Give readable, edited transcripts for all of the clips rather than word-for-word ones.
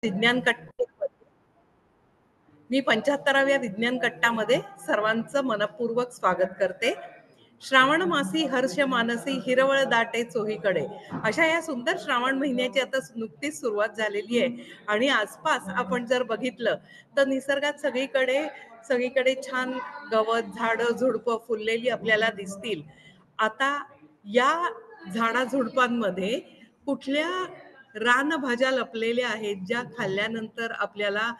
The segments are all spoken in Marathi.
विज्ञान कट्टा मी 75व्या विज्ञान कट्टामध्ये सर्वांचं मनपूर्वक स्वागत करते. श्रावण मासी हर्ष मानसी हिरवळ दाटे चोहीकडे अशा या सुंदर श्रावण महिन्याची आता नुकतीच सुरुवात झालेली आहे आणि आसपास आपण जर बघितलं तर निसर्गात सगळीकडे सगळीकडे छान गवत झाडं झुडपं फुललेली आपल्याला दिसतील. आता या झाडाझुडपांमध्ये कुठल्या रानभाज्या लपलेल्या आहेत ज्या खाल्ल्यानंतर आपल्याला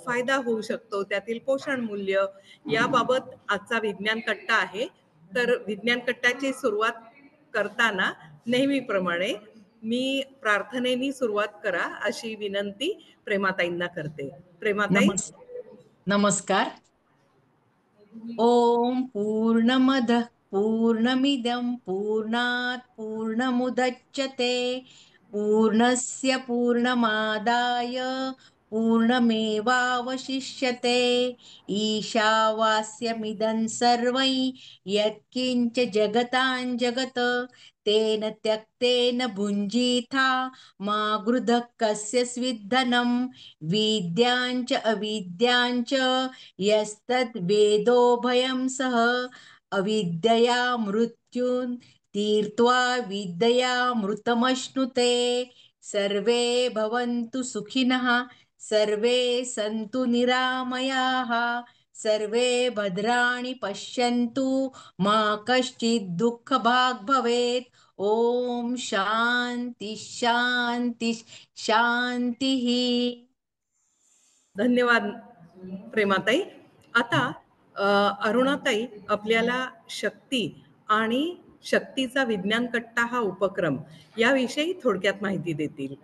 फायदा होऊ शकतो, त्यातील पोषण मूल्य याबाबत आजचा विज्ञान कट्टा आहे. तर विज्ञान कट्ट्याची सुरुवात करताना नेहमीप्रमाणे मी प्रार्थनेनी सुरुवात करा अशी विनंती प्रेमाताईंना करते. प्रेमाताई. नमस्कार. ओम पूर्णमदः पूर्णमिदं पूर्णात् पूर्णमुदच्यते पूर्णस्य पूर्णमादाय पूर्णमेवावशिष्यते ईशावास्यमिदं सर्वं यत्किञ्च जगतां जगत् तेन त्यक्तेन भुञ्जीथा मा गृधः कस्य स्विद्धनं विद्याञ्च अविद्याञ्च यस्तद् वेदो भयं सह अविद्यया मृत्युन् तीर्त्वा विद्यया मृतमश्नुते सर्वे भवन्तु सुखिनः सर्वे सन्तु निरामयाः सर्वे भद्राणि पश्यन्तु मा कश्चित् दुःखभाग् भवेत्. ओम शांती शांती शांतीः. धन्यवाद प्रेमाताई. आता अरुणाताई आपल्याला शक्ती आणि शक्तीचा विज्ञान कट्टा हा उपक्रम याविषयी थोडक्यात माहिती देतील.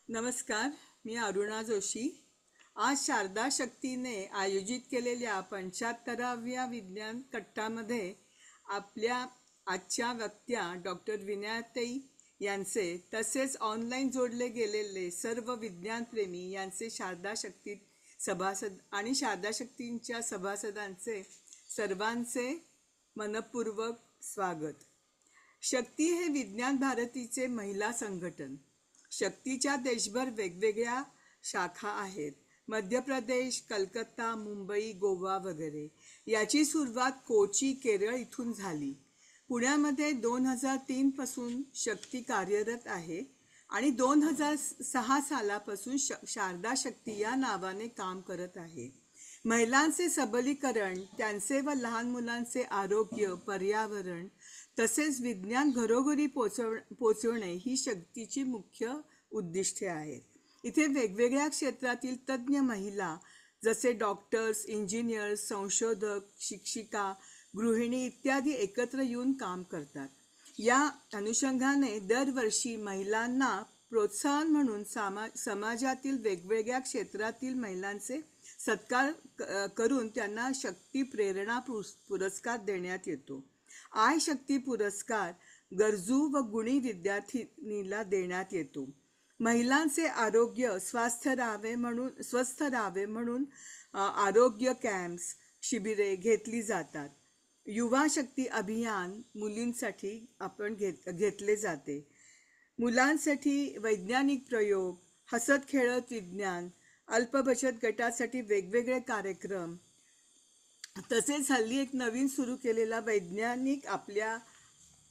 नमस्कार, मी अरुणा जोशी. आज शारदा शक्तीने आयोजित केलेल्या 75व्या विज्ञान कट्टामध्ये आपल्या आजच्या वक्त्या डॉक्टर विनयाताई यांचे तसेच ऑनलाईन जोडले गेलेले सर्व विज्ञानप्रेमी यांचे शारदा शक्ती सभासद आणि शारदा शक्तींच्या सभासदांचे सर्वांचे मनपूर्वक स्वागत. शक्ती हे विज्ञान भारतीचे महिला संघटन. शक्तीच्या देशभर वेगवेगळ्या शाखा आहेत. मध्य प्रदेश, कलकत्ता, मुंबई, गोवा वगैरे. याची सुरुवात कोची, केरळ इथून झाली. पुण्यामध्ये 2003 पासून शक्ती कार्यरत आहे आणि 2006 सालापासून शारदा शक्ती या नावाने काम करत आहे. महिलांचे सबलीकरण, त्यांचे व लहान मुलांचे आरोग्य, पर्यावरण तसेच विज्ञान घरोघरी पोचवणे ही शक्तीची मुख्य उद्दिष्टे आहेत. इथे वेगवेगळ्या क्षेत्रातील तज्ज्ञ महिला जसे डॉक्टर्स, इंजिनियर्स, संशोधक, शिक्षिका, गृहिणी इत्यादी एकत्र येऊन काम करतात. या अनुषंगाने दरवर्षी महिलांना प्रोत्साहन म्हणून समाजातील वेगवेगळ्या क्षेत्रातील महिलांचे सत्कार करून त्यांना शक्ती प्रेरणा पुरस्कार देण्यात येतो. आय शक्ती पुरस्कार गरजू व गुणी विद्यार्थिनीला देण्यात येतो. महिलांचे आरोग्य स्वस्थ राहावे म्हणून आरोग्य कॅम्प्स, शिबिरे घेतली जातात. युवा शक्ती अभियान मुलींसाठी आपण घेतले जाते. मुलांसाठी वैज्ञानिक प्रयोग, हसत खेळत विज्ञान, अल्प बचत गटासाठी वेगवेगळे कार्यक्रम तसेच हल्ली एक नवीन सुरू केलेला वैज्ञानिक आपल्या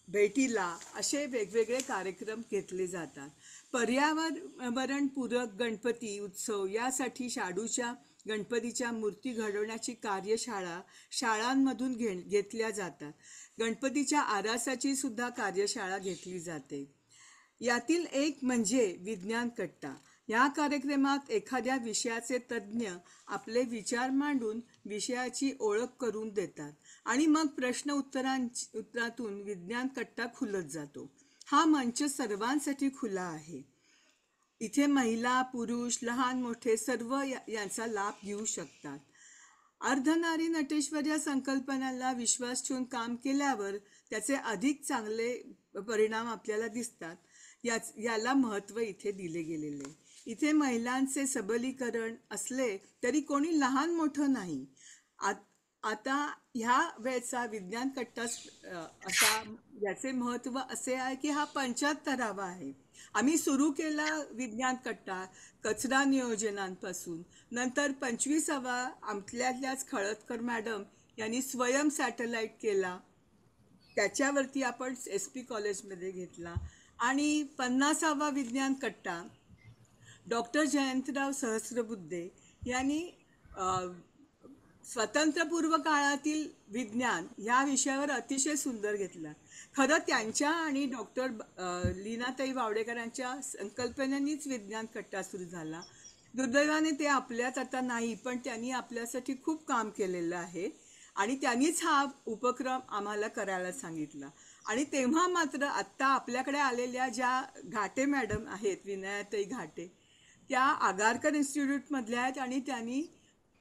भेटीला असे वेगवेगळे कार्यक्रम घेतले जातात. पर्यावरणपूरक गणपती उत्सव यासाठी शाडूच्या गणपतीच्या मूर्ती घडवण्याची कार्यशाळा शाळांमधून घेतल्या जातात. गणपतीच्या आरासाची सुद्धा कार्यशाळा घेतली जाते. यातील एक म्हणजे विज्ञान कट्टा. या कार्यक्रमात एखाद्या विषयाचे तज्ज्ञ आपले विचार मांडून विषयाची ओळख करून देतात आणि मग प्रश्न उत्तरातून विज्ञान कट्टा खुलत जातो. हा मंच सर्वांसाठी खुला आहे. इथे महिला, पुरुष, लहान मोठे सर्व यांचा लाभ घेऊ शकतात. अर्धनारी नटेश्वर या संकल्पनेला विश्वास ठेवून काम केल्यावर त्याचे अधिक चांगले परिणाम आपल्याला दिसतात. याला महत्त्व इथे दिले गेलेले. इथे महिलांचे सबलीकरण असले तरी कोणी लहान मोठं नाही. आता ह्या वेळचा विज्ञान कट्टा असा याचे महत्त्व असे आहे की हा 75वा आहे. आम्ही सुरू केला विज्ञान कट्टा कचरा नियोजनांपासून. नंतर 25वा आमच्यातल्याच खळदकर मॅडम यांनी स्वयं सॅटेलाईट केला, त्याच्यावरती आपण SP कॉलेजमध्ये घेतला. आणि 50वा विज्ञान कट्टा डॉक्टर जयंतराव सहस्रबुद्धे यांनी स्वतंत्रपूर्व काळातील विज्ञान ह्या विषयावर अतिशय सुंदर घेतला. खरं त्यांच्या आणि डॉक्टर लीनाताई वावडेकरांच्या संकल्पनेनीच विज्ञान कट्टा सुरू झाला. दुर्दैवाने ते आपल्यात आता नाही, पण त्यांनी आपल्यासाठी खूप काम केलेलं आहे आणि त्यांनीच हा उपक्रम आम्हाला करायला सांगितला. आणि तेव्हा मात्र आत्ता आपल्याकडे आलेल्या ज्या घाटे मॅडम आहेत, विनयाताई घाटे, त्या आगारकर इन्स्टिट्यूटमधल्या आहेत आणि त्यांनी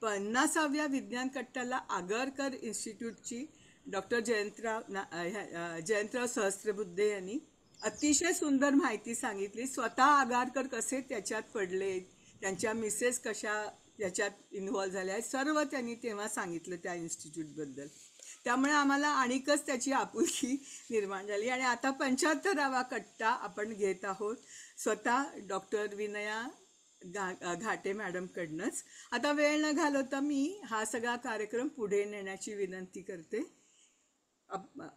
50व्या विज्ञान कट्ट्याला आगरकर इन्स्टिट्यूटची डॉक्टर जयंतराव सहस्रबुद्धे यांनी अतिशय सुंदर माहिती सांगितली. स्वतः आगारकर कसे त्याच्यात पडले, त्यांच्या मिसेस कशा त्याच्यात इन्व्हॉल्व झाल्या आहेत, सर्व त्यांनी तेव्हा सांगितलं त्या इन्स्टिट्यूटबद्दल. त्यामुळे आम्हाला आणिकच त्याची आपुलकी निर्माण झाली. आणि आता 75वा कट्टा आपण घेत आहोत स्वतः डॉक्टर विनया घाटे मॅडमकडनंच. आता वेळ न घालवता मी हा सगळा कार्यक्रम पुढे नेण्याची विनंती करते.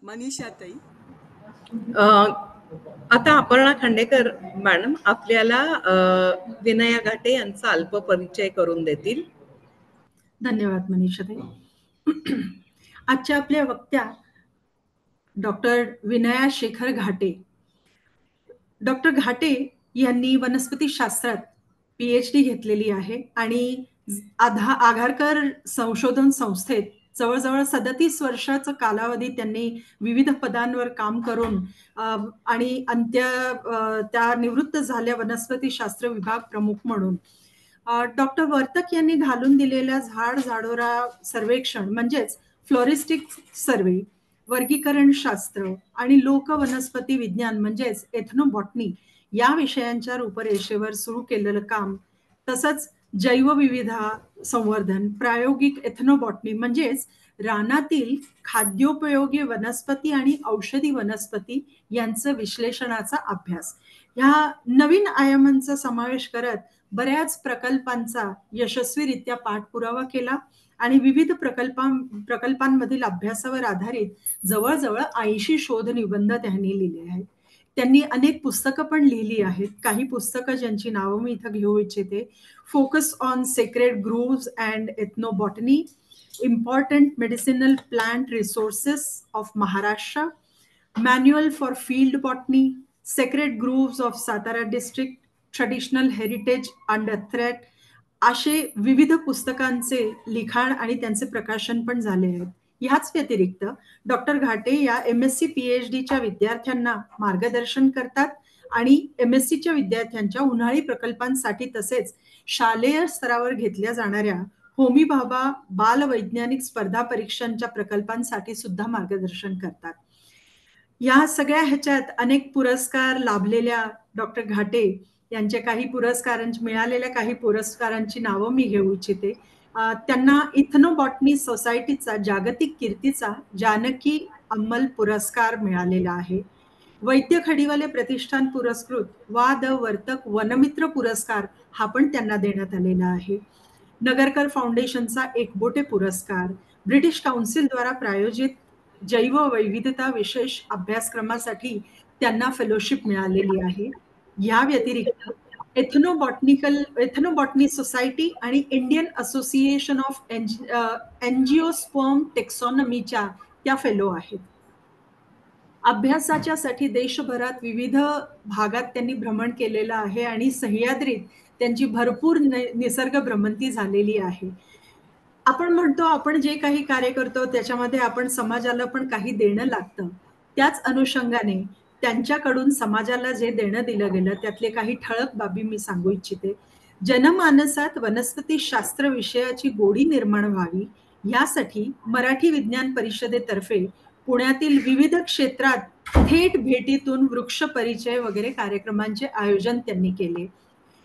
मनीषाताई. आता अपर्णा खांडेकर मॅडम आपल्याला विनया घाटे यांचा अल्प परिचय करून देतील. धन्यवाद मनीषाताई. आजच्या आपल्या वक्त्या डॉक्टर विनया शेखर घाटे. डॉक्टर घाटे यांनी वनस्पतीशास्त्रात PhD घेतलेली आहे आणि आगारकर संशोधन संस्थेत जवळजवळ 37 वर्षाचा कालावधी त्यांनी विविध पदांवर काम करून आणि त्या निवृत्त झाल्या वनस्पतीशास्त्र विभाग प्रमुख म्हणून. डॉक्टर वर्तक यांनी घालून दिलेल्या झाडोरा सर्वेक्षण म्हणजेच फ्लोरिस्टिक सर्वे, वर्गीकरण शास्त्र आणि लोक वनस्पती विज्ञान म्हणजेच एथनोबॉटनी या विषयांच्या रूपरेषेवर सुरू केलेलं काम, तसंच जैवविविधता संवर्धन, प्रायोगिक एथनोबॉटनी म्हणजेच रानातील खाद्योपयोगी वनस्पती आणि औषधी वनस्पती यांचं विश्लेषणाचा अभ्यास, ह्या नवीन आयामांचा समावेश करत बऱ्याच प्रकल्पांचा यशस्वीरित्या पाठपुरावा केला आणि विविध प्रकल्पांमधील अभ्यासावर आधारित जवळजवळ 80 शोध निबंध त्यांनी लिहिले आहेत. त्यांनी अनेक पुस्तकं पण लिहिली आहेत. काही पुस्तकं ज्यांची नावं मी इथं घेऊ इच्छिते: focus on sacred grooves and ethnobotany, important medicinal plant resources of Maharashtra, manual for field botany, sacred grooves of Satara district, traditional heritage under threat, असे विविध पुस्तकांचे लिखाण आणि त्यांचे प्रकाशन पण झाले आहेत. ह्याच व्यतिरिक्त डॉक्टर घाटे या MSc PhDच्या विद्यार्थ्यांना मार्गदर्शन करतात आणि MScच्या विद्यार्थ्यांच्या उन्हाळी प्रकल्पांसाठी तसेच शालेय स्तरावर घेतल्या जाणाऱ्या होमी भाभा बाल वैज्ञानिक स्पर्धा परीक्षांच्या प्रकल्पांसाठी सुद्धा मार्गदर्शन करतात. या सगळ्या ह्याच्यात अनेक पुरस्कार लाभलेल्या डॉक्टर घाटे यांच्या काही मिळालेल्या काही पुरस्कारांची नावं मी घेऊ इच्छिते. त्यांना इथनोबॉटनी सोसायटीचा जागतिक कीर्तीचा जानकी अम्मल पुरस्कार मिळालेला आहे. वैद्य खडीवाले प्रतिष्ठान पुरस्कृत वा द वर्तक वनमित्र पुरस्कार हा पण त्यांना देण्यात आलेला आहे. नगरकर फाउंडेशनचा एकबोटे पुरस्कार, ब्रिटिश काउन्सिल द्वारा प्रायोजित जैव वैविधता विशेष अभ्यासक्रमासाठी त्यांना फेलोशिप मिळालेली आहे. या व्यतिरिक्त एथनोबॉटनी सोसायटी आणि इंडियन असोसिएशन ऑफ एन्जिओस्पर्म टेक्सॉनॉमीच्या त्या फेलो आहेत. अभ्यासाच्यासाठी देशभरात विविध भागात त्यांनी भ्रमण केलेलं आहे आणि सह्याद्रीत त्यांची भरपूर निसर्ग भ्रमंती झालेली आहे. आपण म्हणतो आपण जे काही कार्य करतो त्याच्यामध्ये आपण समाजाला पण काही देणं लागतं. त्याच अनुषंगाने त्यांच्याकडून समाजाला जे देणं दिलं गेलं त्यातले काही ठळक बाबी मी सांगू इच्छिते. जनमानसात वनस्पतीशास्त्र विषयाची गोडी निर्माण व्हावी यासाठी मराठी विज्ञान परिषदेतर्फे पुण्यातील विविध क्षेत्रात थेट भेटीतून वृक्ष परिचय वगैरे कार्यक्रमांचे आयोजन त्यांनी केले.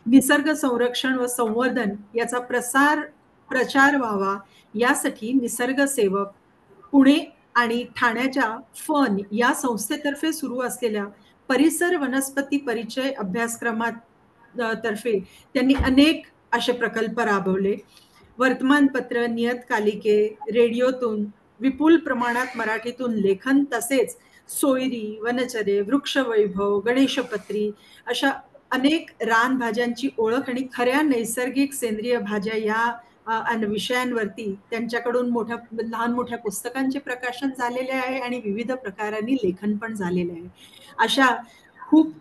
निसर्ग संरक्षण व संवर्धन याचा प्रचार व्हावा यासाठी निसर्ग सेवक पुणे आणि ठाण्याच्या फन या संस्थेतर्फे सुरू असलेल्या परिसर वनस्पती परिचय अभ्यासक्रमात तर्फे त्यांनी अनेक असे प्रकल्प राबवले. वर्तमानपत्र, नियतकालिके, रेडिओतून विपुल प्रमाणात मराठीतून लेखन, तसेच सोयरी, वनचरे, वृक्षवैभव, गणेशपत्री अशा अनेक रानभाज्यांची ओळख आणि खऱ्या नैसर्गिक सेंद्रिय भाज्या या विषयांवरती त्यांच्याकडून लहान मोठ्या पुस्तकांचे प्रकाशन झालेले आहे आणि विविध प्रकारांनी लेखन पण झालेले आहे. अशा खूप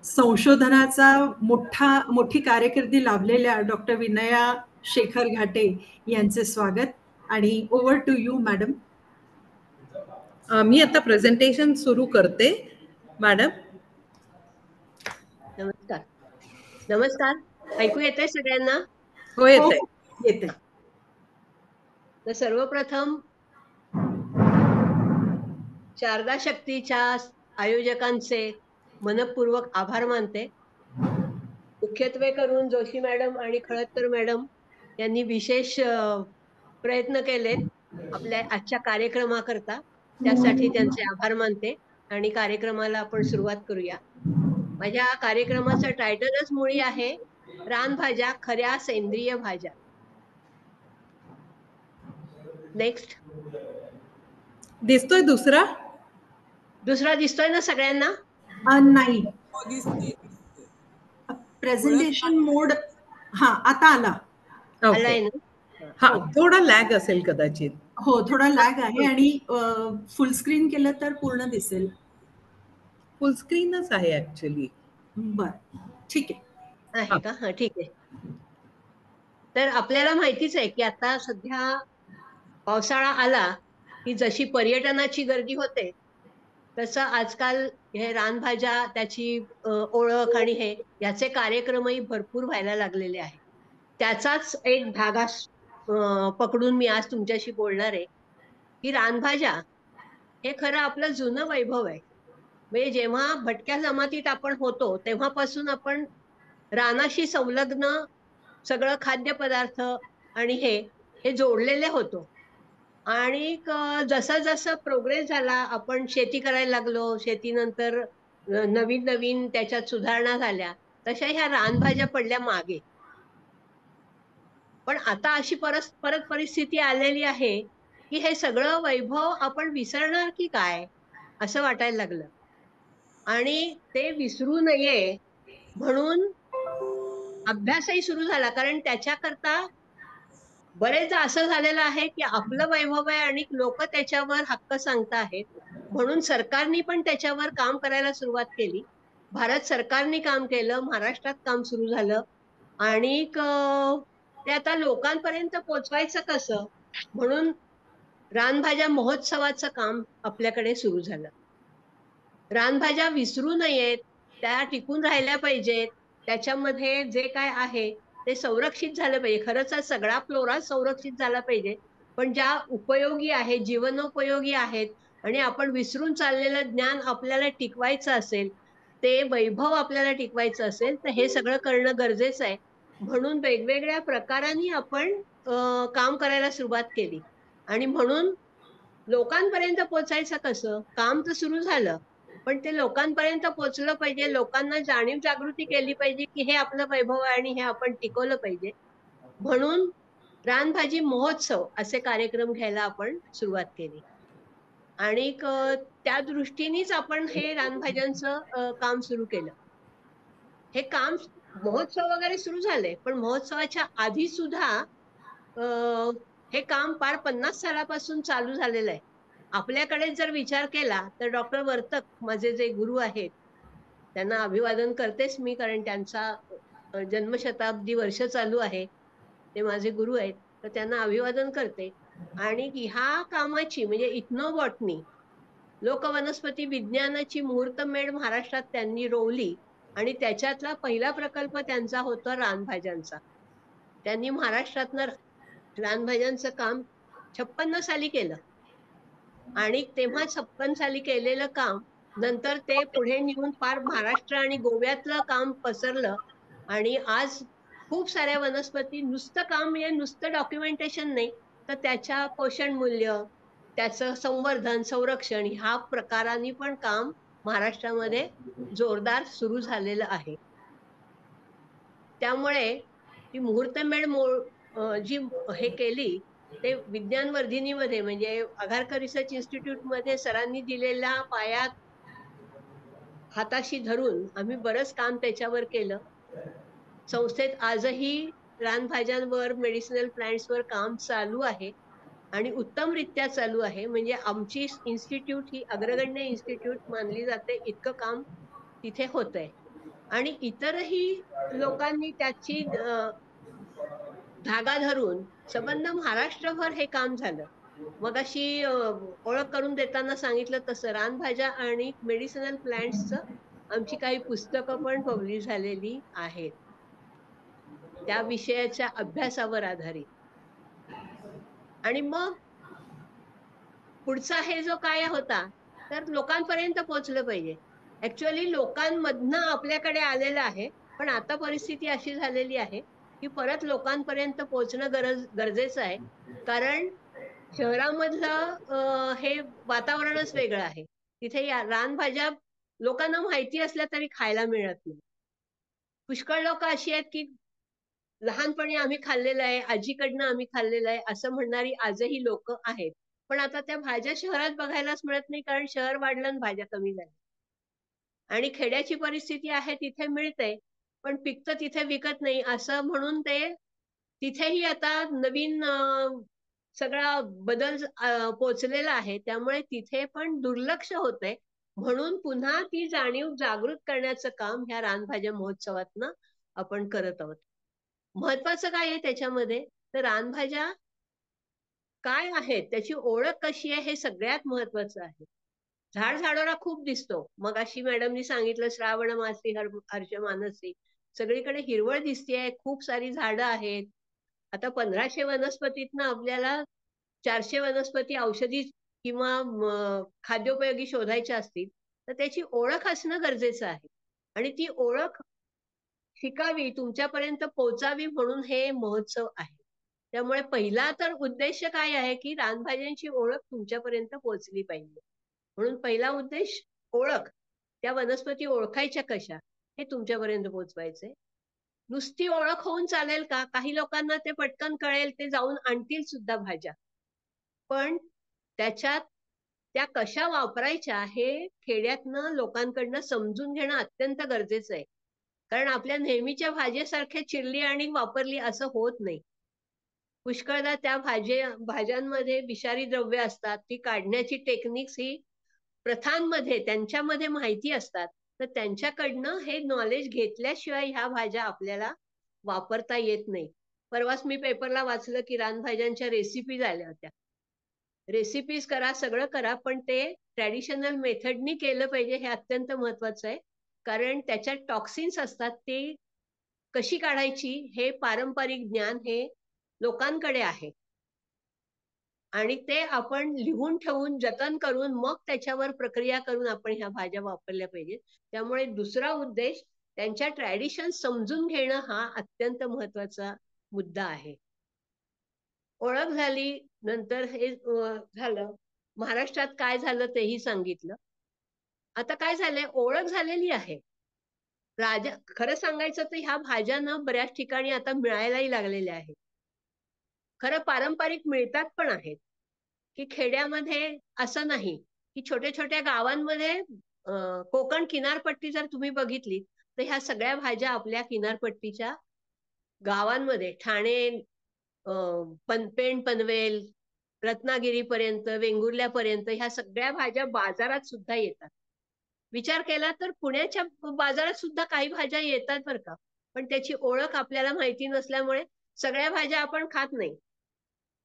संशोधनाचा मोठी कारकिर्दी लाभलेल्या डॉक्टर विनया शेखर घाटे यांचे स्वागत आणि ओव्हर टू यू मॅडम. मी आता प्रेझेंटेशन सुरू करते मॅडम. नमस्कार. नमस्कार, ऐकू येतंय सगळ्यांना? हो येते. येते. तर सर्वप्रथम शारदा शक्तीच्या आयोजकांचे मनपूर्वक आभार मानते. मुख्यत्वे करून जोशी मॅडम आणि खळदकर मॅडम यांनी विशेष प्रयत्न केलेत आपल्या आजच्या कार्यक्रमाकरता. त्यासाठी त्यांचे आभार मानते आणि कार्यक्रमाला आपण सुरुवात करूया. माझ्या कार्यक्रमाचं टायटलच मुळी आहे रानभाज्या खऱ्या सेंद्रिय भाज्या. नेक्स्ट. दिसतोय दुसरा दिसतोय ना सगळ्यांना? नाही, हो, दिसतंय. प्रेझेंटेशन मोड. हा, आता आला. आलाय ना? हा, थोडा लॅग असेल कदाचित. हो, थोडा लॅग आहे आणि फुल स्क्रीन केलं तर पूर्ण दिसेल. फुल स्क्रीनच आहे ऍक्च्युली. बर, ठीक आहे. आहे का? हा, ठीक आहे. तर आपल्याला माहितीच आहे की आता सध्या पावसाळा आला की जशी पर्यटनाची गर्दी होते तसं आजकाल हे रानभाज्या, त्याची ओळख आणि याचे कार्यक्रमही भरपूर व्हायला लागलेले आहेत. त्याचाच एक धागा पकडून मी आज तुमच्याशी बोलणार आहे की रानभाज्या हे खरं आपलं जुनं वैभव आहे. म्हणजे जेव्हा भटक्या जमातीत आपण होतो तेव्हापासून आपण रानाशी संलग्न सगळं खाद्यपदार्थ आणि हे जोडलेले होतो. आणि जसं जसं प्रोग्रेस झाला, आपण शेती करायला लागलो, शेतीनंतर नवीन नवीन त्याच्यात सुधारणा झाल्या, तशा ह्या रानभाज्या पडल्या मागे. पण आता अशी परत परिस्थिती आलेली आहे की हे सगळं वैभव आपण विसरणार की काय असं वाटायला लागलं. आणि ते विसरू नये म्हणून अभ्यासही सुरू झाला. कारण त्याच्याकरता बरेचदा असं झालेलं आहे की आपलं वैभव आहे आणि लोक त्याच्यावर हक्क सांगत आहेत, म्हणून सरकारने पण त्याच्यावर काम करायला सुरुवात केली. भारत सरकारने काम केलं, महाराष्ट्रात काम सुरू झालं आणि ते आता लोकांपर्यंत पोचवायचं कसं म्हणून रानभाज्या महोत्सवाचं काम आपल्याकडे सुरू झालं. रानभाज्या विसरू नयेत, त्या टिकून राहिल्या पाहिजेत, त्याच्यामध्ये जे काय आहे ते संरक्षित झालं पाहिजे. खरंच सगळा फ्लोरा संरक्षित झाला पाहिजे, पण ज्या उपयोगी आहेत, जीवनोपयोगी आहेत आणि आपण विसरून चाललेलं ज्ञान आपल्याला टिकवायचं असेल, ते वैभव आपल्याला टिकवायचं असेल, तर हे सगळं करणं गरजेचं आहे. म्हणून वेगवेगळ्या प्रकारांनी आपण काम करायला सुरुवात केली. आणि म्हणून लोकांपर्यंत पोचायचं कसं, काम तर सुरू झालं, पण ते लोकांपर्यंत पोचलं पाहिजे. लोकांना जाणीव जागृती केली पाहिजे की हे आपलं वैभव आहे आणि हे आपण टिकवलं पाहिजे. म्हणून रानभाजी महोत्सव असे कार्यक्रम घ्यायला आपण सुरुवात केली. आणि त्या दृष्टीनेच आपण हे रानभाज्यांचं काम सुरू केलं. हे काम महोत्सव वगैरे सुरू झाले, पण महोत्सवाच्या आधी सुद्धा हे काम पार 50 सालापासून चालू झालेलं आहे. आपल्याकडे जर विचार केला तर डॉक्टर वर्तक माझे जे गुरु आहेत त्यांना अभिवादन करतेच मी, कारण त्यांचा जन्मशताब्दी वर्ष चालू आहे, ते माझे गुरु आहेत, तर त्यांना अभिवादन करते. आणि ह्या कामाची म्हणजे इथनोबॉटनी, लोकवनस्पती विज्ञानाची मुहूर्तमेढ महाराष्ट्रात त्यांनी रोवली आणि त्याच्यातला पहिला प्रकल्प त्यांचा होता रानभाज्यांचा. त्यांनी महाराष्ट्रातनं रानभाज्यांचं काम 56 साली केलं आणि तेव्हा 56 साली केलेलं काम नंतर ते पुढे निघून पार महाराष्ट्र आणि गोव्यातलं काम पसरलं. आणि आज खूप साऱ्या वनस्पती नुसतं काम म्हणजे नुसतं डॉक्युमेंटेशन नाही, तर त्याच्या पोषण मूल्य, त्याचं संवर्धन, संरक्षण ह्या प्रकारांनी पण काम महाराष्ट्रामध्ये जोरदार सुरू झालेलं आहे. त्यामुळे ती मुहूर्तमेढ जी हे केली, ते विज्ञान वर्धिनीमध्ये म्हणजे आघारकर रिसर्च इन्स्टिट्यूटमध्ये सरांनी दिलेल्या पाया हाताशी धरून आम्ही बरंच काम त्याच्यावर केलं. संस्थेत आजही रानभाज्यांवर, मेडिसिनल प्लांट्सवर काम चालू आहे आणि उत्तमरित्या चालू आहे. म्हणजे आमची इन्स्टिट्यूट ही अग्रगण्य इन्स्टिट्यूट मानली जाते, इतकं काम तिथे होतंय. आणि इतरही लोकांनी त्याची धागा धरून संबंध महाराष्ट्रभर हे काम झालं. मगाशी ओळख करून देताना सांगितलं तसं रानभाज्या आणि मेडिसिनल प्लांट्सचं आमची काही पुस्तकं पण पब्लिश झालेली आहेत. त्या विषयाच्या अभ्यासावर आधारित. आणि मग पुढचा हे जो काय होता, तर लोकांपर्यंत पोहोचलं पाहिजे. ऍक्च्युअली लोकांमधनं आपल्याकडे आलेलं आहे, पण आता परिस्थिती अशी झालेली आहे, की परत लोकांपर्यंत पोहोचणं गरजेचं आहे. कारण शहरामधलं हे वातावरणच वेगळं आहे. तिथे या रानभाज्या लोकांना माहिती असल्या तरी खायला मिळत नाही. पुष्कळ लोक अशी आहेत, की लहानपणी आम्ही खाल्लेलं आहे, आजीकडनं आम्ही खाल्लेलं आहे, असं म्हणणारी आजही लोक आहेत. पण आता त्या भाज्या शहरात बघायलाच मिळत नाही, कारण शहर वाढलं आणि भाज्या कमी झाल्या. आणि खेड्याची परिस्थिती आहे तिथे मिळते, पण पिकतं तिथे विकत नाही, असं म्हणून ते तिथेही आता नवीन सगळा बदल पोचलेला आहे. त्यामुळे तिथे पण दुर्लक्ष होतंय. म्हणून पुन्हा ती जाणीव जागृत करण्याचं काम ह्या रानभाज्या महोत्सवातनं आपण करत आहोत. महत्वाचं काय आहे त्याच्यामध्ये, तर रानभाज्या काय आहेत, त्याची ओळख कशी आहे, हे सगळ्यात महत्वाचं आहे. झाडझाडोरा खूप दिसतो. मगाशी मॅडमनी सांगितलं श्रावण मासी हर्ष मानसी. सगळीकडे हिरवळ दिसतेय, खूप सारी झाडं आहेत. आता 1500 वनस्पतीतनं आपल्याला 400 वनस्पती औषधी किंवा खाद्योपयोगी शोधायच्या असतील, तर त्याची ओळख असणं गरजेचं आहे. आणि ती ओळख शिकावी, तुमच्यापर्यंत पोहोचावी म्हणून हे महोत्सव आहे. त्यामुळे पहिला तर उद्देश काय आहे, की रानभाज्यांची ओळख तुमच्यापर्यंत पोहोचली पाहिजे. म्हणून पहिला उद्देश ओळख. त्या वनस्पती ओळखायच्या कशा, हे तुमच्यापर्यंत पोहोचवायचंय. नुसती ओळख होऊन चालेल का? काही लोकांना ते पटकन कळेल, ते जाऊन आणतील सुद्धा भाज्या. पण त्याच्यात त्या कशा वापरायच्या हे खेड्यातनं लोकांकडनं समजून घेणं अत्यंत गरजेचं आहे. कारण आपल्या नेहमीच्या भाजीसारख्या चिरली आणि वापरली असं होत नाही. पुष्कळदा त्या भाज्यांमध्ये विषारी द्रव्य असतात. ती काढण्याची टेक्निक्स ही प्रथांमध्ये त्यांच्यामध्ये माहिती असतात. तर त्यांच्याकडनं हे नॉलेज घेतल्याशिवाय ह्या भाज्या आपल्याला वापरता येत नाही. परवाच मी पेपरला वाचलं, की रानभाज्यांच्या रेसिपीज आल्या होत्या. रेसिपीज करा, सगळं करा, पण ते ट्रॅडिशनल मेथडनी केलं पाहिजे, हे अत्यंत महत्वाचं आहे. कारण त्याच्यात टॉक्सिन्स असतात, ते कशी काढायची हे पारंपरिक ज्ञान हे लोकांकडे आहे. आणि ते आपण लिहून ठेवून जतन करून मग त्याच्यावर प्रक्रिया करून आपण ह्या भाज्या वापरल्या पाहिजेत. त्यामुळे दुसरा उद्देश त्यांच्या ट्रॅडिशन समजून घेणं हा अत्यंत महत्वाचा मुद्दा आहे. ओळख झाली, नंतर हे झालं. महाराष्ट्रात काय झालं तेही सांगितलं. आता काय झालंय, ओळख झालेली आहे. खरं सांगायचं तर ह्या भाज्या ना बऱ्याच ठिकाणी आता मिळायलाही लागलेल्या आहेत. खरं पारंपरिक मिळतात पण आहेत, की खेड्यामध्ये असं नाही, की छोट्या छोट्या गावांमध्ये कोकण किनारपट्टी जर तुम्ही बघितली, तर ह्या सगळ्या भाज्या आपल्या किनारपट्टीच्या गावांमध्ये ठाणे, पेण पनवेल, रत्नागिरीपर्यंत, वेंगुर्ल्यापर्यंत ह्या सगळ्या भाज्या बाजारात सुद्धा येतात. विचार केला तर पुण्याच्या बाजारात सुद्धा काही भाज्या येतात बरं का, पण त्याची ओळख आपल्याला माहिती नसल्यामुळे सगळ्या भाज्या आपण खात नाही.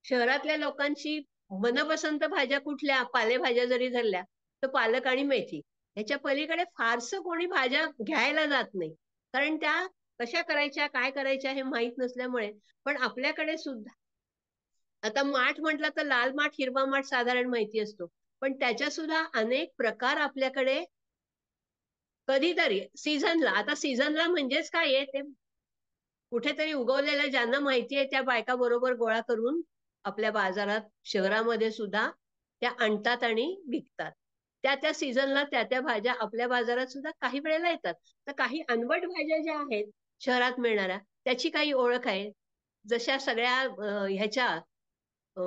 शहरातल्या लोकांची मनपसंत भाज्या कुठल्या, पालेभाज्या जरी धरल्या तर पालक आणि मेथी. ह्याच्या पलीकडे फारसं कोणी भाज्या घ्यायला जात नाही, कारण त्या कशा करायच्या, काय करायच्या हे माहित नसल्यामुळे. पण आपल्याकडे सुद्धा आता माठ म्हटलं तर लाल माठ, हिरवा माठ साधारण माहिती असतो, पण त्याच्या सुद्धा अनेक प्रकार आपल्याकडे कधीतरी सीझनला. आता सीझनला म्हणजेच काय आहे, ते कुठेतरी उगवलेल्या ज्यांना माहिती आहे त्या बायका बरोबर गोळा करून आपल्या बाजारात, शहरामध्ये सुद्धा त्या आणतात आणि विकतात. त्या सीझनला त्या भाज्या आपल्या बाजारात सुद्धा काही वेळेला येतात. तर काही अनवट भाज्या ज्या आहेत शहरात मिळणाऱ्या, त्याची काही ओळख आहे. जशा सगळ्या ह्याच्या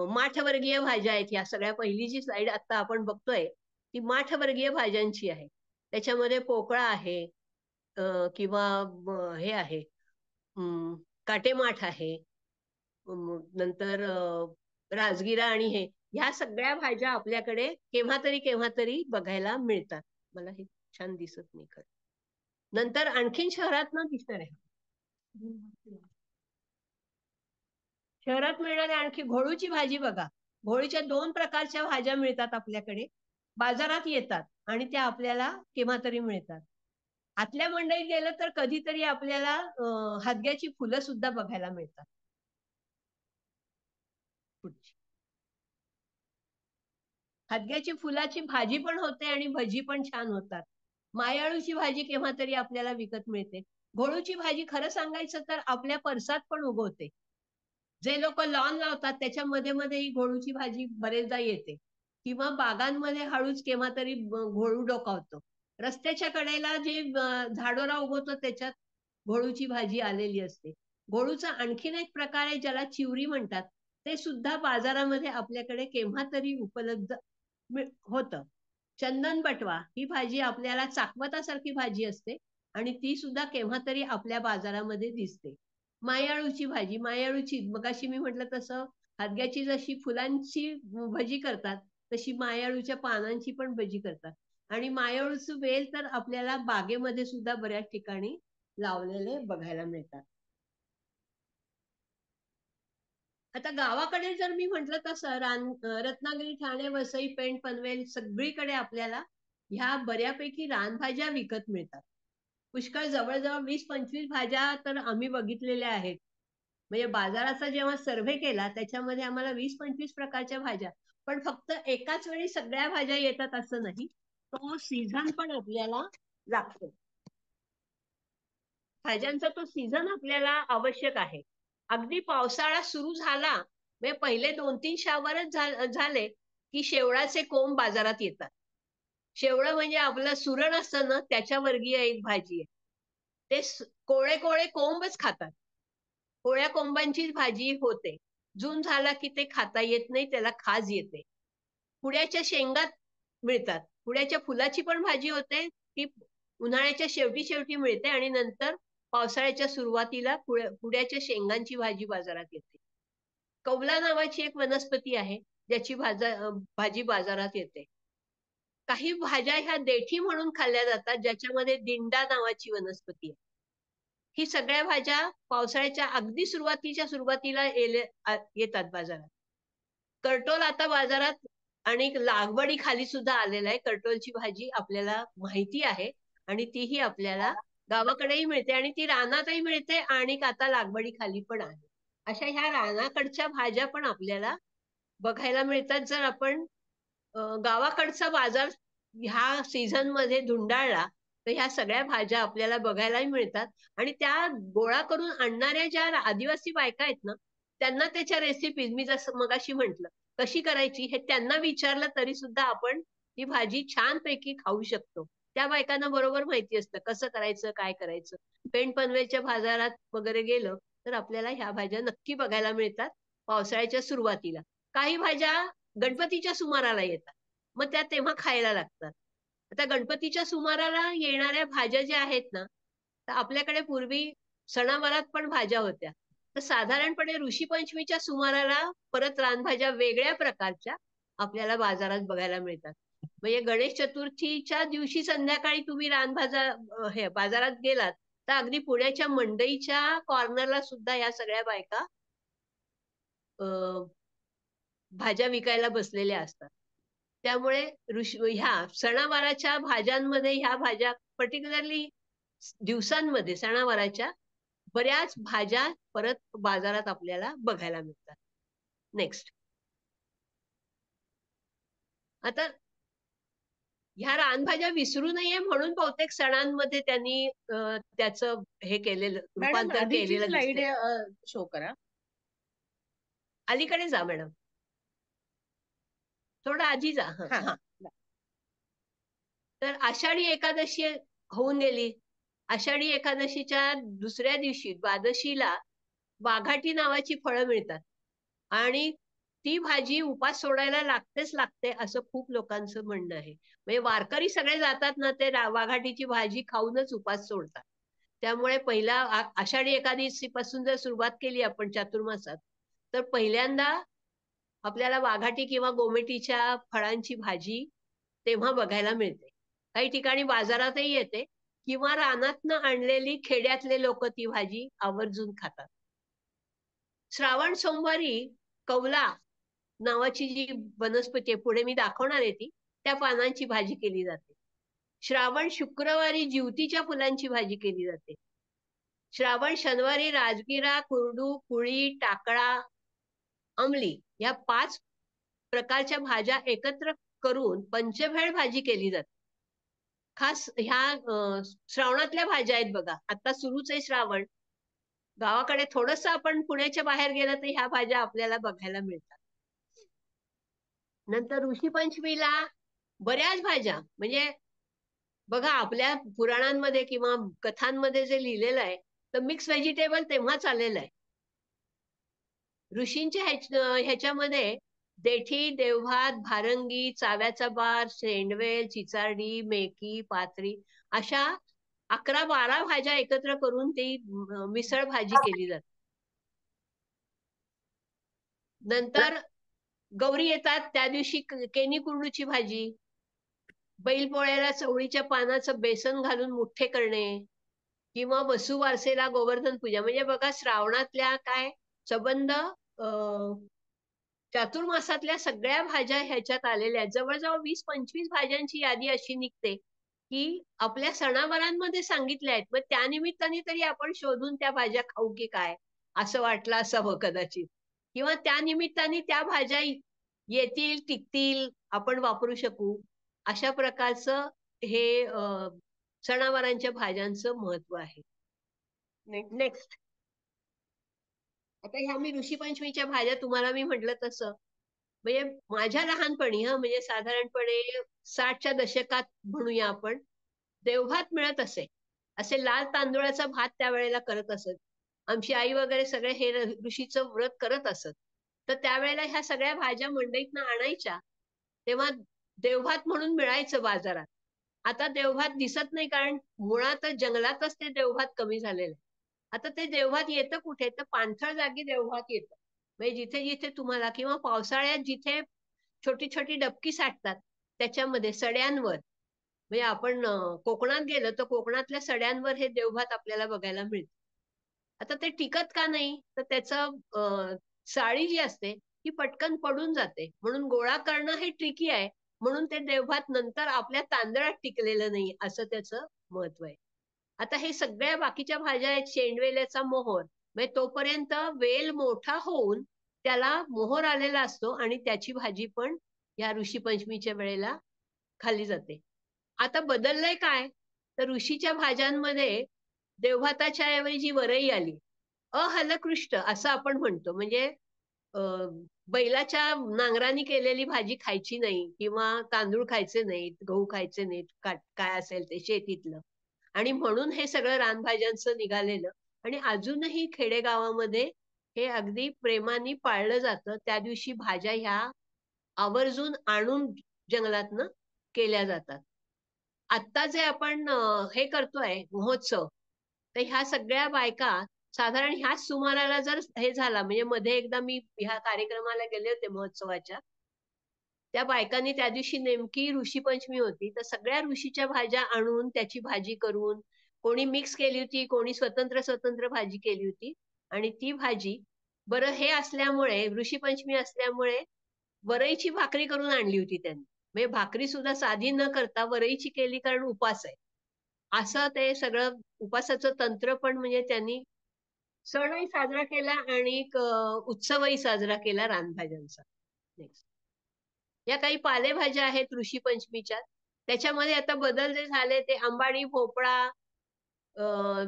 माठवर्गीय भाज्या आहेत. ह्या सगळ्या पहिली जी स्लाईड आता आपण बघतोय, ती माठवर्गीय भाज्यांची आहे. त्याच्यामध्ये पोकळा आहे, किंवा हे आहे, काटेमाठ आहे. नंतर राजगिरा आणि हे, ह्या सगळ्या भाज्या आपल्याकडे केव्हा तरी बघायला मिळतात. मला हे छान दिसत नाही खरं. नंतर आणखीन शहरात ना दिसणार आहे. शहरात मिळणारी आणखी घोळूची भाजी बघा. घोळीच्या 2 प्रकारच्या भाज्या मिळतात आपल्याकडे. बाजारात येतात आणि त्या आपल्याला केव्हा तरी मिळतात. आतल्या मंडईत गेलं तर कधीतरी आपल्याला हादग्याची फुलं सुद्धा बघायला मिळतात. पुढची. हादग्याची फुलाची भाजी पण होते आणि भजी पण छान होतात. मायाळूची भाजी केव्हा तरी आपल्याला विकत मिळते. घोळूची भाजी खरं सांगायचं तर आपल्या परसात पण उगवते. जे लोक लॉन लावतात त्याच्या मध्ये ही घोळूची भाजी बरेचदा येते, किंवा बागांमध्ये हळूच केव्हा तरी घोळू डोकावतो. रस्त्याच्या कडेला जे झाडोरा उगवतो त्याच्यात घोळूची भाजी आलेली असते. घोळूचा आणखीन एक प्रकार आहे ज्याला चिवरी म्हणतात. ते सुद्धा बाजारामध्ये आपल्याकडे केव्हा तरी उपलब्ध होतं. चंदन बटवा ही भाजी आपल्याला चाकवतासारखी भाजी असते आणि ती सुद्धा केव्हा तरी आपल्या बाजारामध्ये दिसते. मायाळूची भाजी, मायाळूची मगाशी मी म्हटलं तसं हादग्याची जशी फुलांची भजी करतात, तशी मायाळूच्या पानांची पण भजी करतात. आणि मायाळूचं वेल तर आपल्याला बागेमध्ये सुद्धा बऱ्याच ठिकाणी लावलेले बघायला मिळतात. आता गावाकडे जर मी म्हटलं तसं रत्नागिरी, ठाणे, वसई, पेण, पनवेल सगळीकडे आपल्याला ह्या बऱ्यापैकी रानभाज्या विकत मिळतात. पुष्कळ जवळजवळ 20-25 भाज्या तर आम्ही बघितलेल्या आहेत. म्हणजे बाजाराचा जेव्हा सर्व्हे केला त्याच्यामध्ये आम्हाला 20-25 प्रकारच्या भाज्या, पण फक्त एकाच वेळी सगळ्या भाज्या येतात असं नाही. तो सीझन पण आपल्याला लागतो. भाज्यांचा तो सीझन आपल्याला आवश्यक आहे. अगदी पावसाळा सुरू झाला म्हणजे पहिले 2-3 शावरच झाले की शेवळाचे कोंब बाजारात येतात. शेवळं म्हणजे आपलं सुरण असतं ना त्याच्या वर्गीय एक भाजी आहे. ते कोळे कोळे कोंबच खातात. कोळ्या कोंबांचीच भाजी होते. जून झाला की ते खाता येत नाही, त्याला खाज येते. पुड्याच्या शेंगा मिळतात. पुड्याच्या फुलाची पण भाजी होते. ती उन्हाळ्याच्या शेवटी मिळते आणि नंतर पावसाळ्याच्या सुरुवातीला पुड्याच्या शेंगांची भाजी बाजारात येते. कौला नावाची एक वनस्पती आहे ज्याची भाजी बाजारात येते. काही भाज्या ह्या देठी म्हणून खाल्ल्या जातात ज्याच्यामध्ये दिंडा नावाची वनस्पती आहे. ही सगळ्या भाज्या पावसाळ्याच्या अगदी सुरुवातीला येतात बाजारात. कर्टोल आता बाजारात आणि लागवडी खाली सुद्धा आलेला आहे. कर्टोलची भाजी आपल्याला माहिती आहे आणि तीही आपल्याला गावाकडेही मिळते आणि ती रानातही मिळते आणि आता लागवडी खाली पण आहे. अशा ह्या रानाकडच्या भाज्या पण आपल्याला बघायला मिळतात. जर आपण गावाकडचा बाजार ह्या सीझन मध्ये धुंडाळला तर ह्या सगळ्या भाज्या आपल्याला बघायलाही मिळतात आणि त्या गोळा करून आणणाऱ्या ज्या आदिवासी बायका आहेत ना त्यांना त्याच्या रेसिपीज मी जसं मगाशी म्हंटल कशी करायची हे त्यांना विचारलं तरी सुद्धा आपण ही भाजी छानपैकी खाऊ शकतो. त्या बायकांना बरोबर माहिती असतं कसं करायचं काय करायचं. पेण पनवेलच्या बाजारात वगैरे गेलं तर आपल्याला ह्या भाज्या नक्की बघायला मिळतात पावसाळ्याच्या सुरुवातीला. काही भाज्या गणपतीच्या सुमाराला येतात, मग त्या तेव्हा खायला लागतात. आता गणपतीच्या सुमाराला येणाऱ्या भाज्या ज्या आहेत ना तर आपल्याकडे पूर्वी सणावारात पण भाज्या होत्या. तर साधारणपणे ऋषीपंचमीच्या सुमाराला परत रानभाज्या वेगळ्या प्रकारच्या आपल्याला बाजारात बघायला मिळतात. म्हणजे गणेश चतुर्थीच्या दिवशी संध्याकाळी तुम्ही हे बाजारात गेलात तर अगदी पुण्याच्या मंडईच्या कॉर्नरला सुद्धा या सगळ्या बायका भाज्या विकायला बसलेल्या असतात. त्यामुळे ह्या सणावाराच्या भाज्यांमध्ये ह्या भाज्या पर्टिक्युलरली दिवसांमध्ये सणावाराच्या बऱ्याच भाज्या परत बाजारात आपल्याला बघायला मिळतात. नेक्स्ट. आता ह्या रानभाज्या विसरू नये म्हणून बहुतेक सणांमध्ये त्यांनी त्याचं हे केलेलं रूपांतर केलेलं स्लाइड दिसतंय. शो करा. अलीकडे जा मॅडम. थोडं आधी जा. तर आषाढी एकादशी होऊन गेली. आषाढी एकादशीच्या दुसऱ्या दिवशी द्वादशीला वाघाटी नावाची फळं मिळतात आणि ती भाजी उपास सोडायला लागतेच लागते असं खूप लोकांचं म्हणणं आहे. म्हणजे वारकरी सगळे जातात ना ते वाघाटीची भाजी खाऊनच उपास सोडतात. त्यामुळे पहिला आषाढी एकादशीपासून जर सुरुवात केली आपण चातुर्मासात, तर पहिल्यांदा आपल्याला वाघाटी किंवा गोमेटीच्या फळांची भाजी तेव्हा बघायला मिळते. काही ठिकाणी बाजारातही येते किंवा रानातनं आणलेली खेड्यातले लोक ती भाजी आवर्जून खातात. श्रावण सोमवारी कौला नावाची जी वनस्पती आहे, पुढे मी दाखवणार आहे ती, त्या पानांची भाजी केली जाते. श्रावण शुक्रवारी जिवतीच्या फुलांची भाजी केली जाते. श्रावण शनिवारी राजगिरा, कुरडू, कुळी, टाकळा, अंमली या 5 प्रकारच्या भाज्या एकत्र करून पंचभेळ भाजी केली जाते. खास ह्या श्रावणातल्या भाज्या आहेत बघा. आता सुरूच आहे श्रावण. गावाकडे थोडंसं आपण पुण्याच्या बाहेर गेलं तर ह्या भाज्या आपल्याला बघायला मिळतात. नंतर ऋषी पंचमीला बऱ्याच भाज्या, म्हणजे बघा आपल्या पुराणांमध्ये किंवा कथांमध्ये जे लिहिलेलं आहे, तर मिक्स व्हेजिटेबल तेव्हाच आलेलं आहे. ऋषींच्या ह्याच्यामध्ये देठी, देवभात, भारंगी, चाव्याचा बार, शेंडवेल, चिचारडी, मेकी, पात्री अशा 11-12 भाज्या एकत्र करून ती मिसळ भाजी केली जाते. नंतर गौरी येतात त्या दिवशी केनी कुरडूची भाजी, बैलपोळ्याला चवळीच्या पानाचं बेसन घालून मुठ्ठे करणे किंवा वसुवारसेला गोवर्धन पूजा. म्हणजे बघा श्रावणातल्या काय संबंध चातुर्मासातल्या सगळ्या भाज्या ह्याच्यात आलेल्या आहेत. जवळजवळ 20-25 भाज्यांची यादी अशी निघते की आपल्या सणावारांमध्ये सांगितल्या आहेत. मग त्या निमित्ताने तरी आपण शोधून त्या भाज्या खाऊ की काय असं वाटलं असावं कदाचित, किंवा त्या निमित्ताने त्या भाज्या येतील, टिकतील, आपण वापरू शकू, अशा प्रकारचं हे सणावारांच्या भाज्यांचं महत्व आहे. नेक्स्ट. आता ह्या मी ऋषी पंचमीच्या भाज्या तुम्हाला मी म्हटलं तसं, म्हणजे माझ्या लहानपणी म्हणजे साधारणपणे 60च्या दशकात म्हणूया आपण, देवभात मिळत असे लाल तांदूळाचा भात त्यावेळेला करत असत. आमची आई वगैरे सगळे हे ऋषीचं व्रत करत असत. तर त्यावेळेला ह्या सगळ्या भाज्या मंडईतनं आणायच्या, तेव्हा देवभात म्हणून मिळायचं बाजारात. आता देवभात दिसत नाही, कारण मुळातच जंगलातच ते देवभात कमी झालेलं आहे. आता ते देवभात येतं कुठे, तर पाणथळ जागी देवभात येतं. म्हणजे जिथे जिथे तुम्हाला, किंवा पावसाळ्यात जिथे छोटी छोटी डबकी साठतात त्याच्यामध्ये सड्यांवर, म्हणजे आपण कोकणात गेलो तर कोकणातल्या सड्यांवर हे देवभात आपल्याला बघायला मिळतं. आता ते टिकत का नाही, तर त्याचं साळी जी असते ती पटकन पडून जाते, म्हणून गोळा करणं हे ट्रिकी आहे. म्हणून ते देवभात नंतर आपल्या तांदळात टिकलेलं नाही असं त्याचं महत्व आहे. आता हे सगळ्या बाकीच्या भाज्या आहेत. शेंडवेल्याचा मोहोर, म्हणजे तोपर्यंत वेल मोठा होऊन त्याला मोहोर आलेला असतो आणि त्याची भाजी पण या ऋषी पंचमीच्या वेळेला खाल्ली जाते. आता बदललंय काय, तर ऋषीच्या भाज्यांमध्ये देवभाताच्या ऐवजी वरई आली. अहलकृष्ट असं आपण म्हणतो, म्हणजे बैलाच्या नांगरानी केलेली भाजी खायची नाही, किंवा तांदूळ खायचे नाहीत, गहू खायचे नाहीत, काय असेल ते शेतीतलं. आणि म्हणून हे सगळं रानभाज्यांचं निघालेलं. आणि अजूनही खेडेगावामध्ये हे अगदी प्रेमाने पाळलं जातं. त्या दिवशी भाज्या ह्या आवर्जून आणून जंगलातनं केल्या जातात. आत्ता जे आपण हे करतोय महोत्सव, तर ह्या सगळ्या बायका साधारण ह्याच सुमाराला जर हे झाला, म्हणजे मध्ये एकदा मी ह्या कार्यक्रमाला गेले होते महोत्सवाच्या, त्या बायकांनी त्या दिवशी नेमकी ऋषी पंचमी होती, तर सगळ्या ऋषीच्या भाज्या आणून त्याची भाजी करून, कोणी मिक्स केली होती, कोणी स्वतंत्र स्वतंत्र भाजी केली होती. आणि ती भाजी, बरं हे असल्यामुळे ऋषी पंचमी असल्यामुळे वरईची भाकरी करून आणली होती त्यांनी. म्हणजे भाकरी सुद्धा साधी न करता वरईची केली, कारण उपास आहे. असं ते सगळं उपासाचं तंत्र पण, म्हणजे त्यांनी सणही साजरा केला आणि उत्सवही साजरा केला रानभाज्यांचा. नेक्स्ट. या काही पालेभाज्या आहेत ऋषी पंचमीच्या. त्याच्यामध्ये आता बदल जे झाले ते आंबाडी, भोपळा,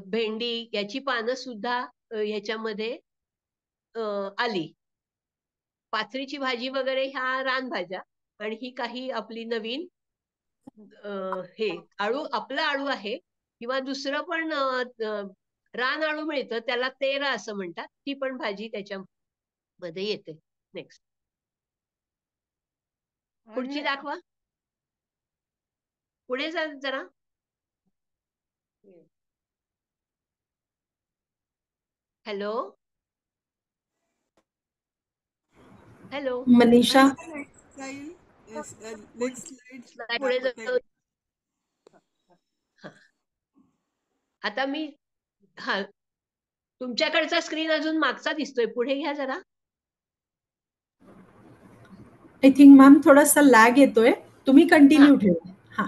भेंडी याची पानं सुद्धा ह्याच्यामध्ये आली. पाथरीची भाजी वगैरे ह्या रानभाज्या. आणि ही काही आपली नवीन हे आळू, आपलं आळू आहे किंवा दुसरं पण रान आळू मिळतं, त्याला तेरा असं म्हणतात. ती पण भाजी त्याच्यामध्ये येते. नेक्स्ट पुढची दाखवा. पुढे जा जरा. Hello hello. Manisha, next slide पुढे जाऊ. हा. आता मी हा तुमच्याकडचा स्क्रीन अजून मागचा दिसतोय, पुढे घ्या जरा. आय थिंक मॅम थोडासा लॅग येतोय, तुम्ही कंटिन्यू ठेवा. हा,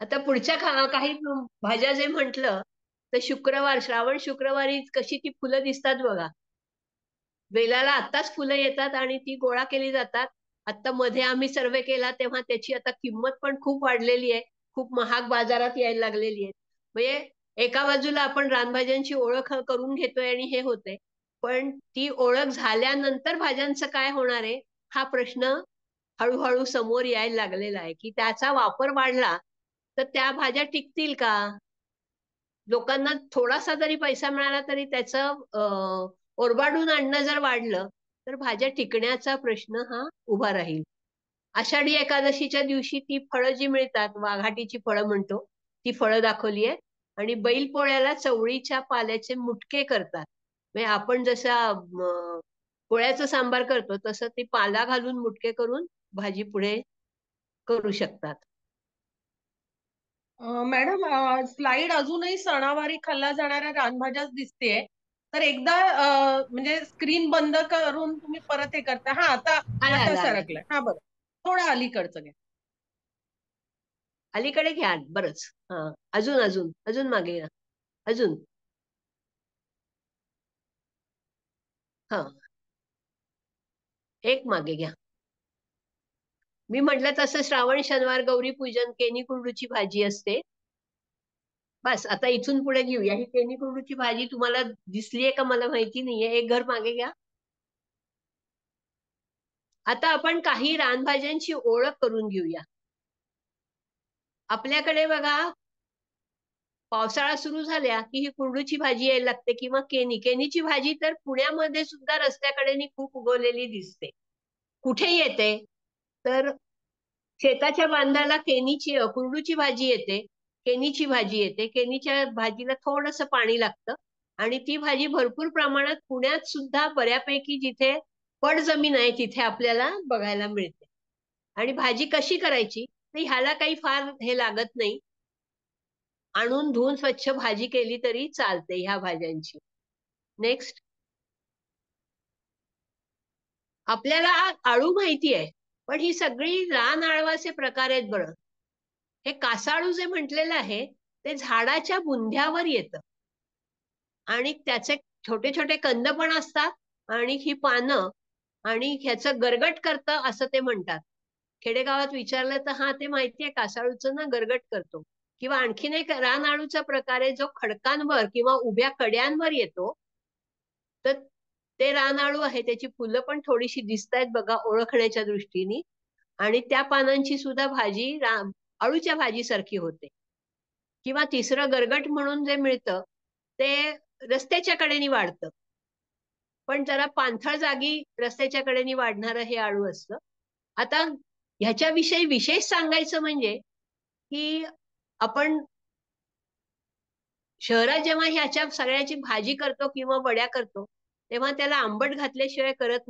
आता पुढच्या काही भाज्या जे म्हटलं, तर श्रावण शुक्रवारी कशी ती फुलं दिसतात बघा. वेलाला आत्ताच फुलं येतात आणि ती गोळा केली जातात. आता मध्ये आम्ही सर्वे केला तेव्हा त्याची आता किंमत पण खूप वाढलेली आहे, खूप महाग बाजारात यायला लागलेली आहे. म्हणजे एका बाजूला आपण रानभाज्यांची ओळख करून घेतोय आणि हे होते, पण ती ओळख झाल्यानंतर भाज्यांचं काय होणार आहे हा प्रश्न हळूहळू समोर यायला लागलेला आहे, की त्याचा वापर वाढला तर त्या भाज्या टिकतील का? लोकांना थोडासा जरी पैसा मिळाला तरी त्याचं ओरबाडून आणणं जर वाढलं तर भाज्या टिकण्याचा प्रश्न हा उभा राहील. आषाढी एकादशीच्या दिवशी ती फळं जी मिळतात, वाघाटीची फळं म्हणतो, ती फळं दाखवली आहे. आणि बैलपोळ्याला चवळीच्या पाल्याचे मुटके करतात. म्हणजे आपण जसा पोळ्याचं सांबार करतो तसं ती पाला घालून मुटके करून भाजी पुढे करू शकतात. मॅडम, स्लाइड अजूनही सणावारी खाल्ल्या जाणाऱ्या रानभाज्याच दिसतेय. तर एकदा म्हणजे स्क्रीन बंद करून तुम्ही परत हे करता. हा, आता आला आता आला आला. सरकलाय. हा, बरं, थोडं अलीकडचं घ्या. अलीकडे घ्या बरंच. हा, अजून अजून अजून मागे घ्या. अजून. हा, एक मागे घ्या. मी म्हटलं तसं श्रावण शनिवार गौरी पूजन केनी कुंडूची भाजी असते. बस आता इथून पुढे घेऊया. ही केनी कुंडूची भाजी तुम्हाला दिसलीये का मला माहिती नाहीये. एक घर मागे घ्या. आता आपण काही रानभाज्यांची ओळख करून घेऊया. आपल्याकडे बघा, पावसाळा सुरू झाल्या की ही कुंडूची भाजी यायला लागते किंवा केनीची भाजी तर पुण्यामध्ये सुद्धा रस्त्याकडेनी खूप उगवलेली दिसते. कुठे येते तर शेताच्या बांधाला कुंडूची भाजी येते, केनीची भाजी येते. केनीच्या भाजीला थोडंसं पाणी लागतं आणि ती भाजी भरपूर प्रमाणात पुण्यात सुद्धा बऱ्यापैकी जिथे पड जमीन आहे तिथे आपल्याला बघायला मिळते. आणि भाजी कशी करायची तर ह्याला काही फार हे लागत नाही. आणून धुवून स्वच्छ भाजी केली तरी चालते ह्या भाज्यांची. नेक्स्ट. आपल्याला आळू माहिती आहे, पण ही सगळी रान आळवाचे प्रकार आहेत बरं. हे कासाळू जे म्हटलेलं आहे ते झाडाच्या बुंध्यावर येतं आणि त्याचे छोटे छोटे कंद पण असतात आणि ही पानं आणि ह्याचं गरगट करतं असं ते म्हणतात. खेडेगावात विचारलं तर हा ते माहितीये, कासाळूचं ना गरगट करतो. किंवा आणखीन एक रान आळूचा प्रकार आहे जो खडकांवर किंवा उभ्या कड्यांवर येतो. तर ते रान आळू आहे, त्याची फुलं पण थोडीशी दिसतायत बघा ओळखण्याच्या दृष्टीने. आणि त्या पानांची सुद्धा भाजी आळूच्या भाजीसारखी होते. किंवा तिसरं गरगट म्हणून जे मिळतं ते रस्त्याच्या कडेने वाढतं, पण जरा पाणथळ जागी रस्त्याच्या कडेने वाढणारं हे आळू असतं. आता ह्याच्याविषयी विशेष सांगायचं म्हणजे की आपण शहरात जेव्हा ह्याच्या सगळ्याची भाजी करतो किंवा वड्या करतो तेव्हा त्याला आंबट घातल्याशिवाय करत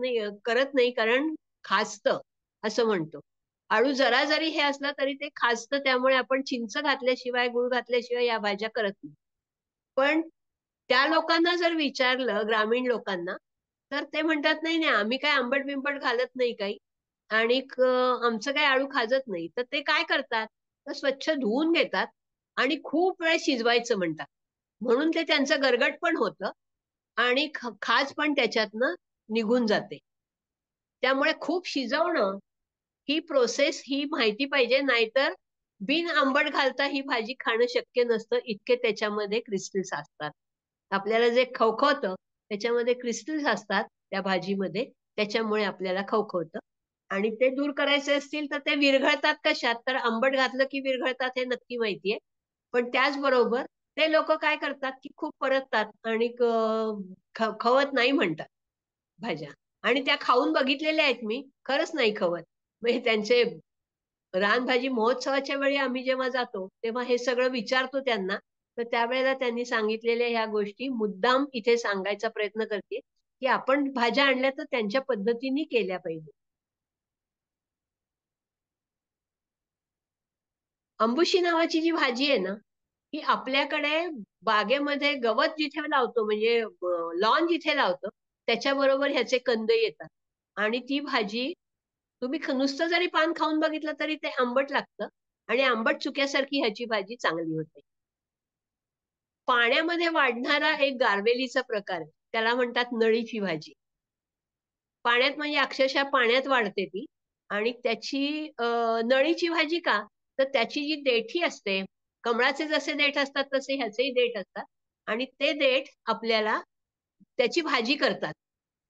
नाही, कारण खाजतं असं म्हणतो. आळू जरा जरी हे असलं तरी ते खाजतं, त्यामुळे आपण चिंच घातल्याशिवाय गुळ घातल्याशिवाय या भाज्या करत नाही. पण त्या लोकांना जर विचारलं, ग्रामीण लोकांना, तर ते म्हणतात नाही नाही आम्ही काय आंबट बिंबट घालत नाही काही आणि आमचं काय आळू खाजत नाही. तर ते काय करतात तर स्वच्छ धुवून घेतात आणि खूप वेळ शिजवायचं म्हणतात, म्हणून ते त्यांचं गरगट पण होतं आणि खाज पण त्याच्यातनं निघून जाते. त्यामुळे खूप शिजवणं ही प्रोसेस ही माहिती पाहिजे, नाहीतर बिन आंबट घालता ही भाजी खाणं शक्य नसतं. इतके त्याच्यामध्ये क्रिस्टल्स असतात. आपल्याला जे खवखवतं त्याच्यामध्ये क्रिस्टल्स असतात त्या भाजीमध्ये, त्याच्यामुळे आपल्याला खवखवतं. आणि ते दूर करायचे असतील तर ते विरघळतात कशात? तर आंबट घातलं की विरघळतात हे नक्की माहितीये. पण त्याचबरोबर ते लोकं काय करतात, की खूप परततात आणि खवत नाही म्हणतात भाज्या. आणि त्या खाऊन बघितलेल्या आहेत मी. खरंच नाही खवत. म्हणजे त्यांचे रानभाजी महोत्सवाच्या वेळी आम्ही जेव्हा जातो, तेव्हा हे सगळं विचारतो त्यांना. तर त्यावेळेला त्यांनी सांगितलेल्या ह्या गोष्टी मुद्दाम इथे सांगायचा प्रयत्न करते, की आपण भाज्या आणल्या तर त्यांच्या पद्धतीने केल्या पाहिजे. अंबुशी नावाची जी भाजी आहे ना, ही आपल्याकडे बागेमध्ये गवत जिथे लावतो म्हणजे लॉन जिथे लावतो, त्याच्याबरोबर ह्याचे कंद येतात. आणि ती भाजी तुम्ही नुसतं जरी पान खाऊन बघितलं तरी ते आंबट लागतं आणि आंबट चुक्यासारखी ह्याची भाजी चांगली होते. पाण्यामध्ये वाढणारा एक गारवेलीचा प्रकार आहे. त्याला म्हणतात नळीची भाजी. पाण्यात म्हणजे अक्षरशः पाण्यात वाढते ती आणि त्याची नळीची भाजी का? तर त्याची जी देठी असते, कमळाचे जसे देठ असतात तसे ह्याचेही देठ असतात आणि ते देठ आपल्याला त्याची भाजी करतात.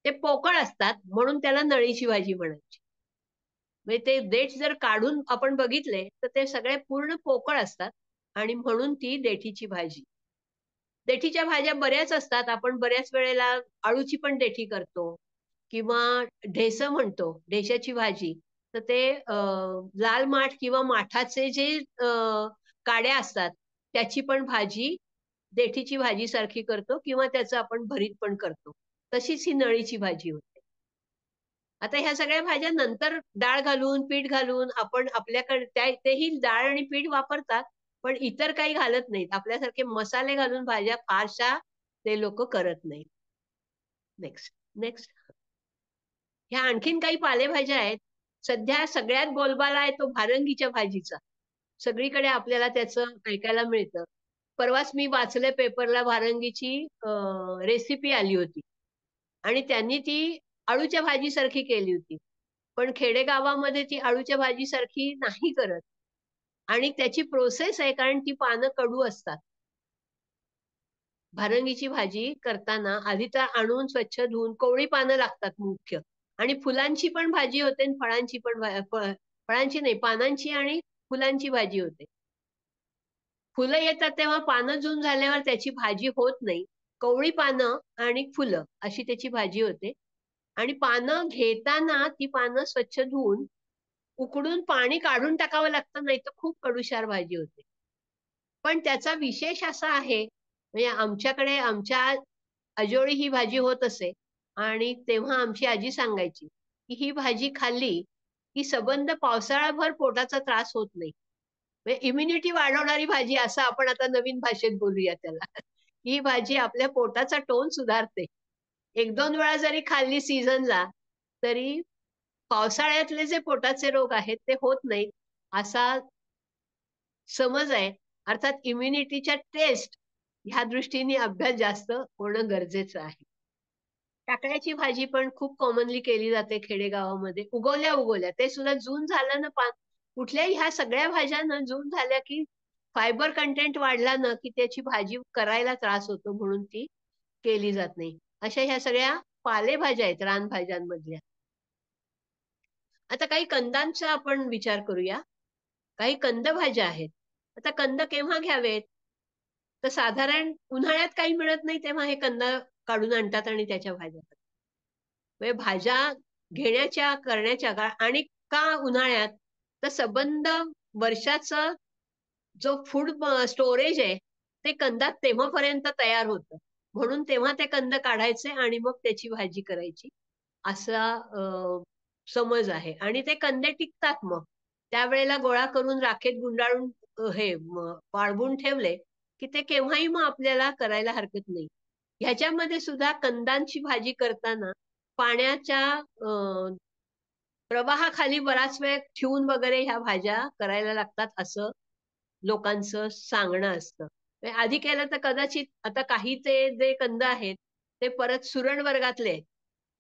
ते पोकळ असतात म्हणून त्याला नळीची भाजी म्हणायची. म्हणजे ते देठ जर काढून आपण बघितले, तर ते सगळे पूर्ण पोकळ असतात आणि म्हणून ती देठीची भाजी. देठीच्या भाज्या बऱ्याच असतात. आपण बऱ्याच वेळेला अळूची पण देठी करतो किंवा ढेसं म्हणतो, ढेशाची भाजी. तर ते लाल माठ किंवा माठाचे जे काड्या असतात, त्याची पण भाजी देठीची भाजीसारखी करतो किंवा त्याचं आपण भरीत पण करतो. तशीच ही नळीची भाजी होते. आता ह्या सगळ्या भाज्या नंतर डाळ घालून, पीठ घालून आपण आपल्याकडे तेही डाळ आणि पीठ वापरतात, पण इतर काही घालत नाहीत. आपल्यासारखे मसाले घालून भाज्या फारशा ते लोकं करत नाहीत. Next, next. ह्या आणखीन काही पालेभाज्या आहेत. सध्या सगळ्यात बोलबाला आहे तो भारंगीच्या भाजीचा. सगळीकडे आपल्याला त्याचं ऐकायला मिळतं. परवाच मी वाचलंय पेपरला भारंगीची रेसिपी आली होती आणि त्यांनी ती अळूच्या भाजीसारखी केली होती. पण खेडेगावामध्ये ती अळूच्या भाजीसारखी नाही करत आणि त्याची प्रोसेस आहे कारण ती पानं कडू असतात. भारंगीची भाजी करताना आधी तर आणून स्वच्छ धुवून कोवळी पानं लागतात मुख्य आणि फुलांची पण भाजी होते आणि फळांची पण फळांची नाही, पानांची आणि फुलांची भाजी होते. फुलं येतात तेव्हा पानं जून झाल्यावर त्याची भाजी होत नाही. कोवळी पानं आणि फुलं अशी त्याची भाजी होते आणि पानं घेताना ती पानं स्वच्छ धुवून उकडून पाणी काढून टाकावं लागतं, नाहीतर खूप कडूशार भाजी होते. पण त्याचा विशेष असा आहे, म्हणजे आमच्याकडे आमच्या अजोळी ही भाजी होत असे आणि तेव्हा आमची आजी सांगायची, की ही भाजी खाल्ली, की सबंध पावसाळाभर पोटाचा त्रास होत नाही. म्हणजे इम्युनिटी वाढवणारी भाजी असं आपण आता नवीन भाषेत बोलूया त्याला. ही भाजी आपल्या पोटाचा टोन सुधारते. 1-2 वेळा जरी खाल्ली सीझनला, तरी पावसाळ्यातले जे पोटाचे रोग आहेत ते होत नाहीत, असा समज आहे. अर्थात इम्युनिटीच्या टेस्ट ह्या दृष्टीने अभ्यास जास्त होणं गरजेचं आहे. टाकळ्याची भाजी पण खूप कॉमनली केली जाते खेडेगावामध्ये. उगवल्या-उगवल्या. ते सुद्धा जून झालं ना कुठल्याही ह्या सगळ्या भाज्या ना जून झाल्या की फायबर कंटेंट वाढला ना, की त्याची भाजी करायला त्रास होतो म्हणून ती केली जात नाही. अशा ह्या सगळ्या पालेभाज्या आहेत रानभाज्यांमधल्या. आता काही कंदांचा आपण विचार करूया. काही कंद भाज्या आहेत. आता कंद केव्हा घ्यावेत? तर साधारण उन्हाळ्यात काही मिळत नाही तेव्हा हे कंद काढून आणतात आणि त्याच्या भाज्या करतात. म्हणजे भाज्या घेण्याच्या, करण्याच्या आणि का उन्हाळ्यात? तर संबंध वर्षाचं जो फूड स्टोरेज आहे, ते कंदात तेव्हापर्यंत तयार होतं. म्हणून तेव्हा ते कंद काढायचे आणि मग त्याची भाजी करायची. असा समज आहे आणि ते कंदे टिकतात मग. त्यावेळेला गोळा करून राखेत गुंडाळून वाळवून ठेवले, की ते केव्हाही मग आपल्याला करायला हरकत नाही. ह्याच्यामध्ये सुद्धा कंदांची भाजी करताना पाण्याच्या प्रवाहाखाली बराच वेळ ठेवून वगैरे ह्या भाज्या करायला लागतात असं लोकांचं सांगणं असतं. म्हणजे आधी केलं तर कदाचित आता काही ते जे कंद आहेत, ते परत सुरण वर्गातले आहेत.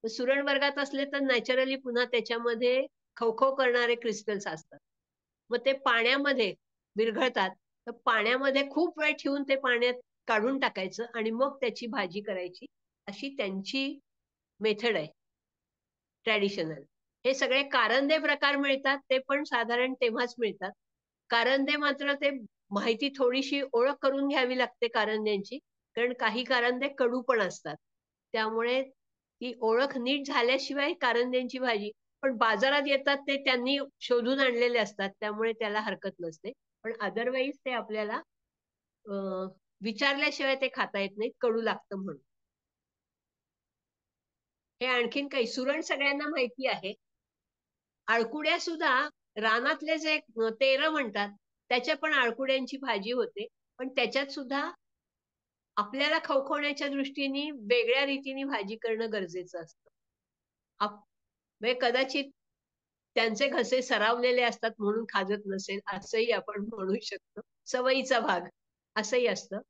तर सुरण वर्गात असले तर नॅचरली पुन्हा त्याच्यामध्ये खवखव करणारे क्रिस्टल्स असतात. मग ते पाण्यामध्ये विरघळतात. तर पाण्यामध्ये खूप वेळ ठेवून ते पाण्यात काढून टाकायचं आणि मग त्याची भाजी करायची, अशी त्यांची मेथड आहे. ट्रॅडिशनल. हे सगळे कारंदे प्रकार मिळतात, ते पण साधारण तेव्हाच मिळतात. कारंदे मात्र ते माहिती थोडीशी ओळख करून घ्यावी लागते कारंद्यांची, कारण काही कारंदे कडू पण असतात. त्यामुळे ती ओळख नीट झाल्याशिवाय कारंद्यांची भाजी, पण बाजारात येतात ते त्यांनी शोधून आणलेले असतात, त्यामुळे त्याला हरकत नसते. पण अदरवाईज ते आपल्याला विचारल्याशिवाय ते खाता येत नाहीत, कडू लागतं म्हणून. हे आणखीन काही सुरण सगळ्यांना माहिती आहे. आळकुड्या सुद्धा रानातले जे तेरं म्हणतात, त्याच्या पण आळकुड्यांची भाजी होते. पण त्याच्यात सुद्धा आपल्याला खवखवण्याच्या दृष्टीने वेगळ्या रीतीने भाजी करणं गरजेचं असतं. म्हणजे कदाचित त्यांचे घसे सरावलेले असतात म्हणून खाजत नसेल, असंही आपण म्हणू शकतो. सवयीचा भाग असंही असतं.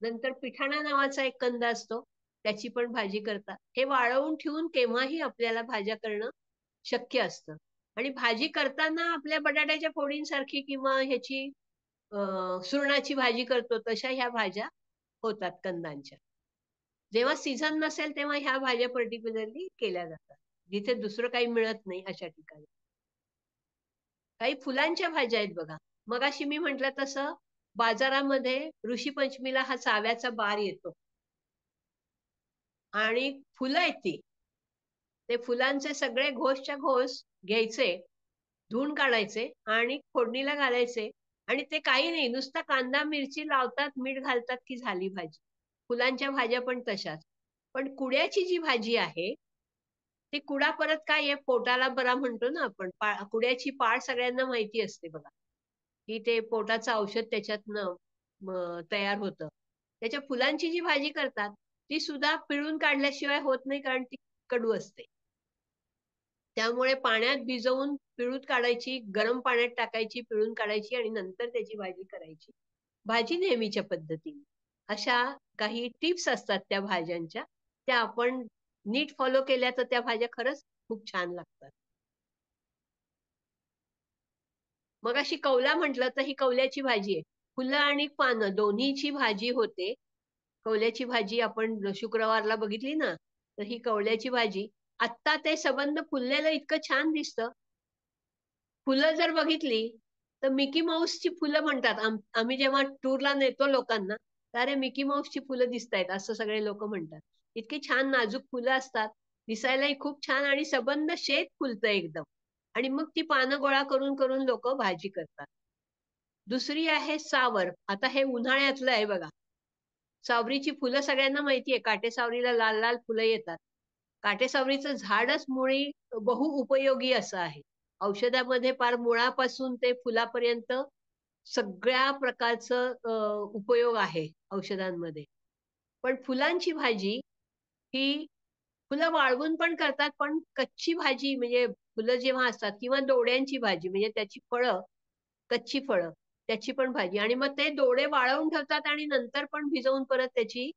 नंतर पिठाणा नावाचा एक कंद असतो, त्याची पण भाजी करतात. हे वाळवून ठेवून केव्हाही आपल्याला भाज्या करणं शक्य असतं. आणि भाजी करताना आपल्या बटाट्याच्या फोडींसारखी किंवा ह्याची सुरणाची भाजी करतो तशा ह्या भाज्या होतात कंदांच्या. जेव्हा सीझन नसेल तेव्हा ह्या भाज्या पर्टिक्युलरली केल्या जातात, जिथे दुसरं काही मिळत नाही अशा ठिकाणी. काही फुलांच्या भाज्या आहेत बघा. मगाशी मी म्हटलं तसं बाजारामध्ये ऋषीपंचमीला हा चाव्याचा बार येतो आणि फुलं आहेत ती. ते फुलांचे सगळे घोसच्या घोस घ्यायचे, धुवून काढायचे आणि फोडणीला घालायचे. आणि ते काही नाही, नुसता कांदा मिरची लावतात, मीठ घालतात की झाली भाजी. फुलांच्या भाज्या पण तशाच. पण कुड्याची जी भाजी आहे, ती कुडा परत काय आहे, पोटाला बरा म्हणतो ना आपण. कुड्याची पाळ सगळ्यांना माहिती असते बघा, की ते पोटाचं औषध त्याच्यातनं तयार होतं. त्याच्या फुलांची जी भाजी करतात, ती सुद्धा पिळून काढल्याशिवाय होत नाही, कारण ती कडू असते. त्यामुळे पाण्यात भिजवून पिळून काढायची, गरम पाण्यात टाकायची, पिळून काढायची आणि नंतर त्याची भाजी करायची. भाजी नेहमीच्या पद्धतीने. अशा काही टिप्स असतात त्या भाज्यांच्या. त्या आपण नीट फॉलो केल्या तर त्या भाज्या खरंच खूप छान लागतात. मगाशी कौला म्हटलं तर ही कौल्याची भाजी आहे. फुलं आणि पानं दोन्हीची भाजी होते. कौल्याची भाजी आपण शुक्रवारला बघितली ना, तर ही कौल्याची भाजी. आत्ता ते सबंध फुललेलं इतकं छान दिसतं. फुलं जर बघितली तर मिकी माऊसची फुलं म्हणतात. आम्ही जेव्हा टूरला नेतो लोकांना, तर अरे मिकी माऊसची फुलं दिसतायत असं सगळे लोक म्हणतात. इतकी छान नाजूक फुलं असतात, दिसायलाही खूप छान आणि सबंध शेत फुलतं एकदम. आणि मग ती पानं गोळा करून करून लोक भाजी करतात. दुसरी आहे सावर. आता हे उन्हाळ्यातलं आहे बघा. सावरीची फुलं सगळ्यांना माहितीये, काटेसावरीला लाल लाल फुलं येतात. काटेसावरीचं झाडच मुळी बहुउपयोगी असं आहे. औषधामध्ये पार मुळापासून ते फुलापर्यंत सगळ्या प्रकारचं उपयोग आहे औषधांमध्ये. पण फुलांची भाजी ही फुलं वाळवून पण करतात, पण कच्ची भाजी म्हणजे फुलं जेव्हा असतात किंवा दोड्यांची भाजी म्हणजे त्याची फळं, कच्ची फळं, त्याची पण भाजी. आणि मग ते दोडे वाळवून ठेवतात आणि नंतर पण भिजवून परत त्याची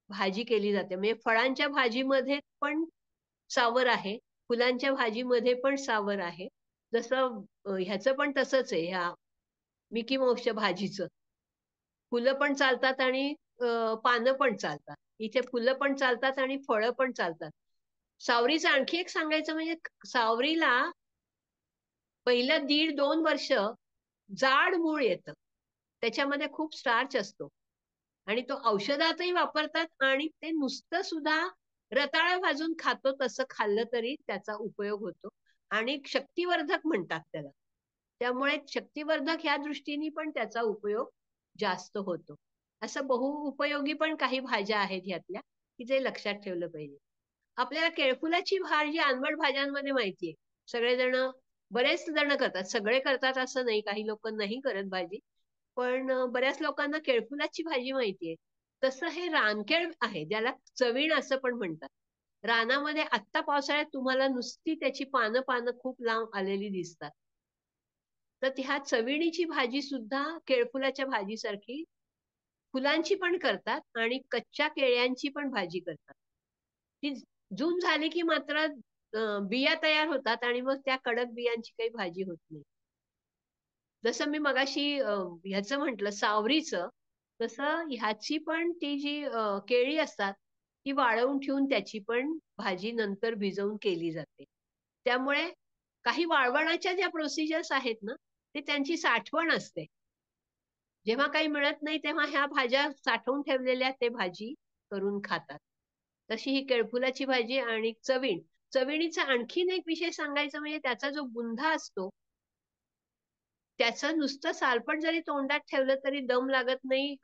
भाजी केली जाते. म्हणजे फळांच्या भाजीमध्ये पण सावर आहे, फुलांच्या भाजीमध्ये पण सावर आहे. जसं ह्याचं पण तसंच आहे, ह्या मिकी माऊसच्या भाजीचं. फुलं पण चालतात आणि पानं पण चालतात. इथे फुलं पण चालतात आणि फळं पण चालतात. सावरीचं आणखी एक सांगायचं म्हणजे सावरीला पहिलं 1.5-2 वर्ष जाड मूळ येतं. त्याच्यामध्ये खूप स्टार्च असतो आणि तो औषधातही वापरतात आणि ते नुसतं सुद्धा रताळं भाजून खातो तसं खाल्लं तरी त्याचा उपयोग होतो आणि शक्तिवर्धक म्हणतात त्याला. त्यामुळे शक्तिवर्धक ह्या दृष्टीने पण त्याचा उपयोग जास्त होतो. असं बहुउपयोगी पण काही भाज्या आहेत ह्यातल्या, की जे लक्षात ठेवलं पाहिजे. आपल्याला केळफुलाची भाजी आंबट भाज्यांमध्ये माहितीये. सगळेजण बरेच जण करतात. सगळे करतात असं नाही, काही लोक नाही करत भाजी. पण बऱ्याच लोकांना केळफुलाची भाजी माहितीये. तसं हे रानकेळ आहे, ज्याला चवीण असं पण म्हणतात. रानामध्ये आत्ता पावसाळ्यात तुम्हाला नुसती त्याची पानं पानं खूप लांब आलेली दिसतात. तर ह्या चविणीची भाजी सुद्धा केळफुलाच्या भाजीसारखी फुलांची पण करतात आणि कच्च्या केळ्यांची पण भाजी करतात. ती जून झाली की मात्र बिया तयार होतात आणि मग त्या कडक बियांची काही भाजी होत नाही. जसं मी मगाशी ह्याचं म्हटलं सावरीचं, तसं ह्याची पण ती जी केळी असतात ती वाळवून ठेवून त्याची पण भाजी नंतर भिजवून केली जाते. त्यामुळे काही वाळवणाच्या ज्या प्रोसिजर्स आहेत ना, ते त्यांची साठवण असते. जेव्हा काही मिळत नाही तेव्हा ह्या भाज्या साठवून ठेवलेल्या ते भाजी करून खातात. तशी ही केळफुलाची भाजी आणि चवीण. चविणीचा आणखीन एक विषय सांगायचा म्हणजे त्याचा जो बुंधा असतो, त्याचं नुसतं सालपट जरी तोंडात ठेवलं तरी दम लागत नाही.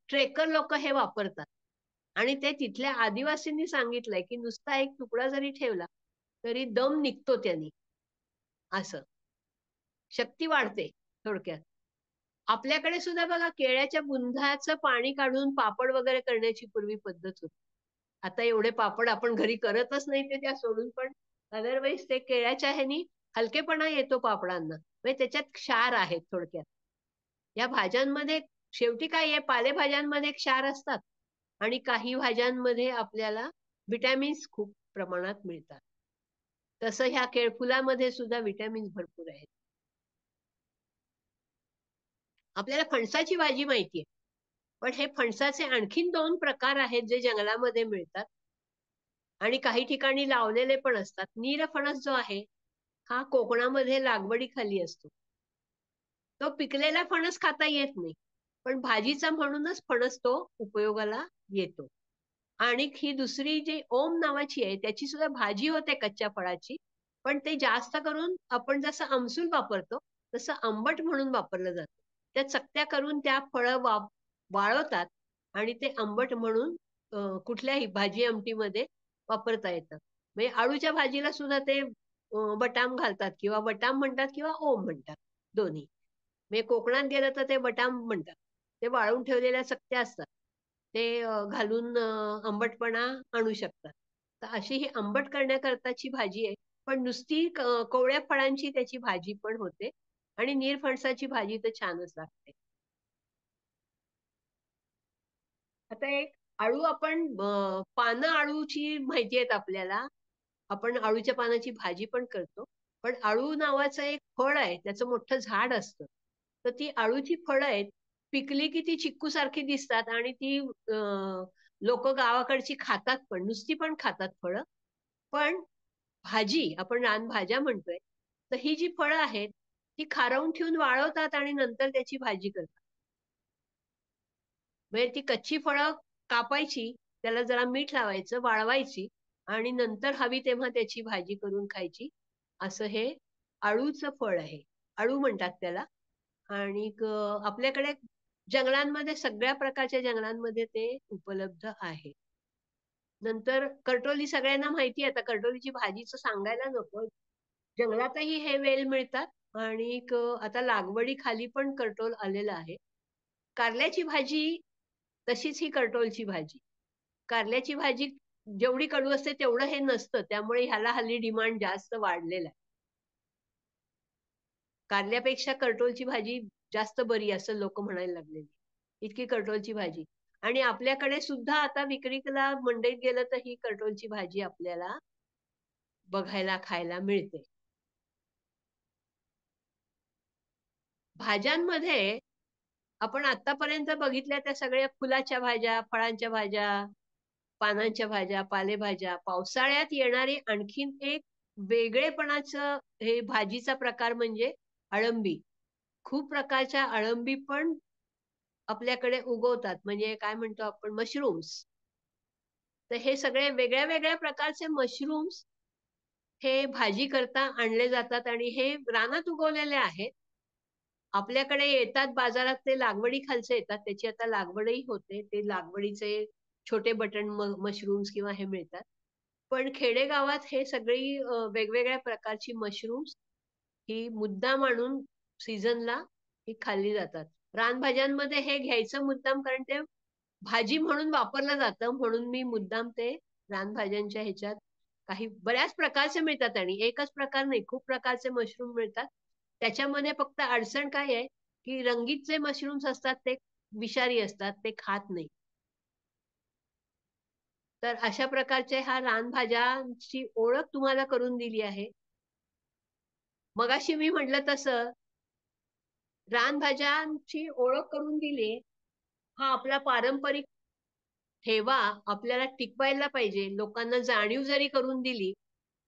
ट्रेकर लोक हे वापरतात आणि ते तिथल्या आदिवासींनी सांगितलंय की नुसता एक तुकडा जरी ठेवला तरी दम निघतो त्यानी. असं शक्ती वाढते थोडक्यात. आपल्याकडे सुद्धा बघा केळ्याच्या बुंध्याचं पाणी काढून पापड वगैरे करण्याची पूर्वी पद्धत होती. आता एवढे पापड आपण घरी करतच नाही ते त्या सोडून, पण अदरवाईज ते केळ्याच्या ह्यानी हलकेपणा येतो पापडांना. म्हणजे त्याच्यात क्षार आहेत थोडक्यात. या भाज्यांमध्ये शेवटी काय आहे, पालेभाज्यांमध्ये क्षार असतात आणि काही भाज्यांमध्ये आपल्याला विटॅमिन्स खूप प्रमाणात मिळतात. तसं ह्या केळफुलामध्ये सुद्धा विटॅमिन्स भरपूर आहेत. आपल्याला फणसाची भाजी माहितीये, पण हे फणसाचे आणखीन 2 प्रकार आहेत जे जंगलामध्ये मिळतात आणि काही ठिकाणी लावलेले पण असतात. नीरफणस जो आहे, हा कोकणामध्ये लागवडीखाली असतो. तो पिकलेला फणस खाता येत नाही, पण भाजीचा म्हणूनच फणस तो उपयोगाला येतो. आणि ही दुसरी जी ओम नावाची आहे, त्याची सुद्धा भाजी होते कच्च्या फळाची, पण ते जास्त करून आपण जसं आमसूल वापरतो, तसं आंबट म्हणून वापरलं जातं. त्या चकत्या करून त्या फळं वाळवतात आणि ते आंबट म्हणून कुठल्याही भाजी आमटीमध्ये वापरता येतं. म्हणजे आळूच्या भाजीला सुद्धा ते बटाम घालतात किंवा बटाम म्हणतात किंवा ओम म्हणतात, दोन्ही. म्हणजे कोकणात गेलं तर ते बटाम म्हणतात. ते वाळवून ठेवलेल्या चकत्या असतात. ते घालून आंबटपणा आणू शकतात. तर अशी ही आंबट करण्याकरताची भाजी आहे. पण नुसती कोवळ्या फळांची त्याची भाजी पण होते आणि निरफणसाची भाजी तर छानच लागते. आता एक आळू आपण पानं आळूची माहिती आहेत आपल्याला. आपण आळूच्या पानाची भाजी पण करतो. पण आळू नावाचं एक फळ आहे, त्याचं मोठं झाड असतं. तर ती आळूची फळं आहेत, पिकली की ती चिक्कूसारखी दिसतात आणि ती लोकं गावाकडची खातात पण, नुसती पण खातात फळं. पण भाजी, आपण रानभाज्या म्हणतोय, तर ही जी फळं आहेत, ती खारवून ठेवून वाळवतात आणि नंतर त्याची भाजी करतात. म्हणजे ती कच्ची फळं कापायची, त्याला जरा मीठ लावायचं, वाळवायची आणि नंतर हवी तेव्हा त्याची भाजी करून खायची. असं हे आळूचं फळ आहे. आळू म्हणतात त्याला. आणि आपल्याकडे जंगलांमध्ये सगळ्या प्रकारच्या जंगलांमध्ये ते उपलब्ध आहे. नंतर करटोली सगळ्यांना माहिती आहे. आता करटोलीची भाजीचं सांगायला नको. जंगलातही हे वेल मिळतात आणि आता लागवडीखाली पण करटोल आलेलं आहे. कारल्याची भाजी तशीच ही करटोलची भाजी. कारल्याची भाजी जेवढी कडू असते तेवढं हे नसतं. त्यामुळे ह्याला हल्ली डिमांड जास्त वाढलेला आहे. कारल्यापेक्षा करटोलची भाजी जास्त बरी असं लोक म्हणायला लागलेली. इतकी करटोलची भाजी. आणि आपल्याकडे सुद्धा आता विक्रीला मंडईत गेलं तर ही करटोलची भाजी आपल्याला बघायला खायला मिळते. भाज्यांमध्ये आपण आतापर्यंत बघितल्या त्या सगळ्या फुलाच्या भाज्या, फळांच्या भाज्या, पानांच्या भाज्या, पालेभाज्या. पावसाळ्यात येणारी आणखीन एक वेगळेपणाचं हे भाजीचा प्रकार म्हणजे अळंबी. खूप प्रकारच्या अळंबी पण आपल्याकडे उगवतात. म्हणजे काय म्हणतो आपण, मशरूम्स. तर हे सगळे वेगळ्या वेगळ्या प्रकारचे मशरूम्स हे भाजी करता आणले जातात आणि हे रानात उगवलेले आहेत. आपल्याकडे येतात बाजारात, ते लागवडी खालचे येतात. त्याची आता लागवडही होते. ते लागवडीचे छोटे बटन मशरूम्स किंवा हे मिळतात. पण खेडेगावात हे सगळी वेगवेगळ्या प्रकारची मशरूम्स ही मुद्दाम आणून सीझनला ही खाल्ली जातात. रानभाज्यांमध्ये हे घ्यायचं मुद्दाम, कारण ते भाजी म्हणून वापरलं जातं. म्हणून मी मुद्दाम ते रानभाज्यांच्या ह्याच्यात काही बऱ्याच प्रकारचे मिळतात आणि एकच प्रकार नाही, खूप प्रकारचे मशरूम मिळतात. त्याच्यामध्ये फक्त अडचण काय आहे, की रंगीत जे मशरूम्स असतात ते विषारी असतात, ते खात नाही. तर अशा प्रकारचे हा रानभाज्यांची ओळख तुम्हाला करून दिली आहे. मगाशी मी म्हटलं तसं रानभाज्यांची ओळख करून दिली. हा आपला पारंपरिक ठेवा आपल्याला टिकवायला पाहिजे. लोकांना जाणीव जरी करून दिली,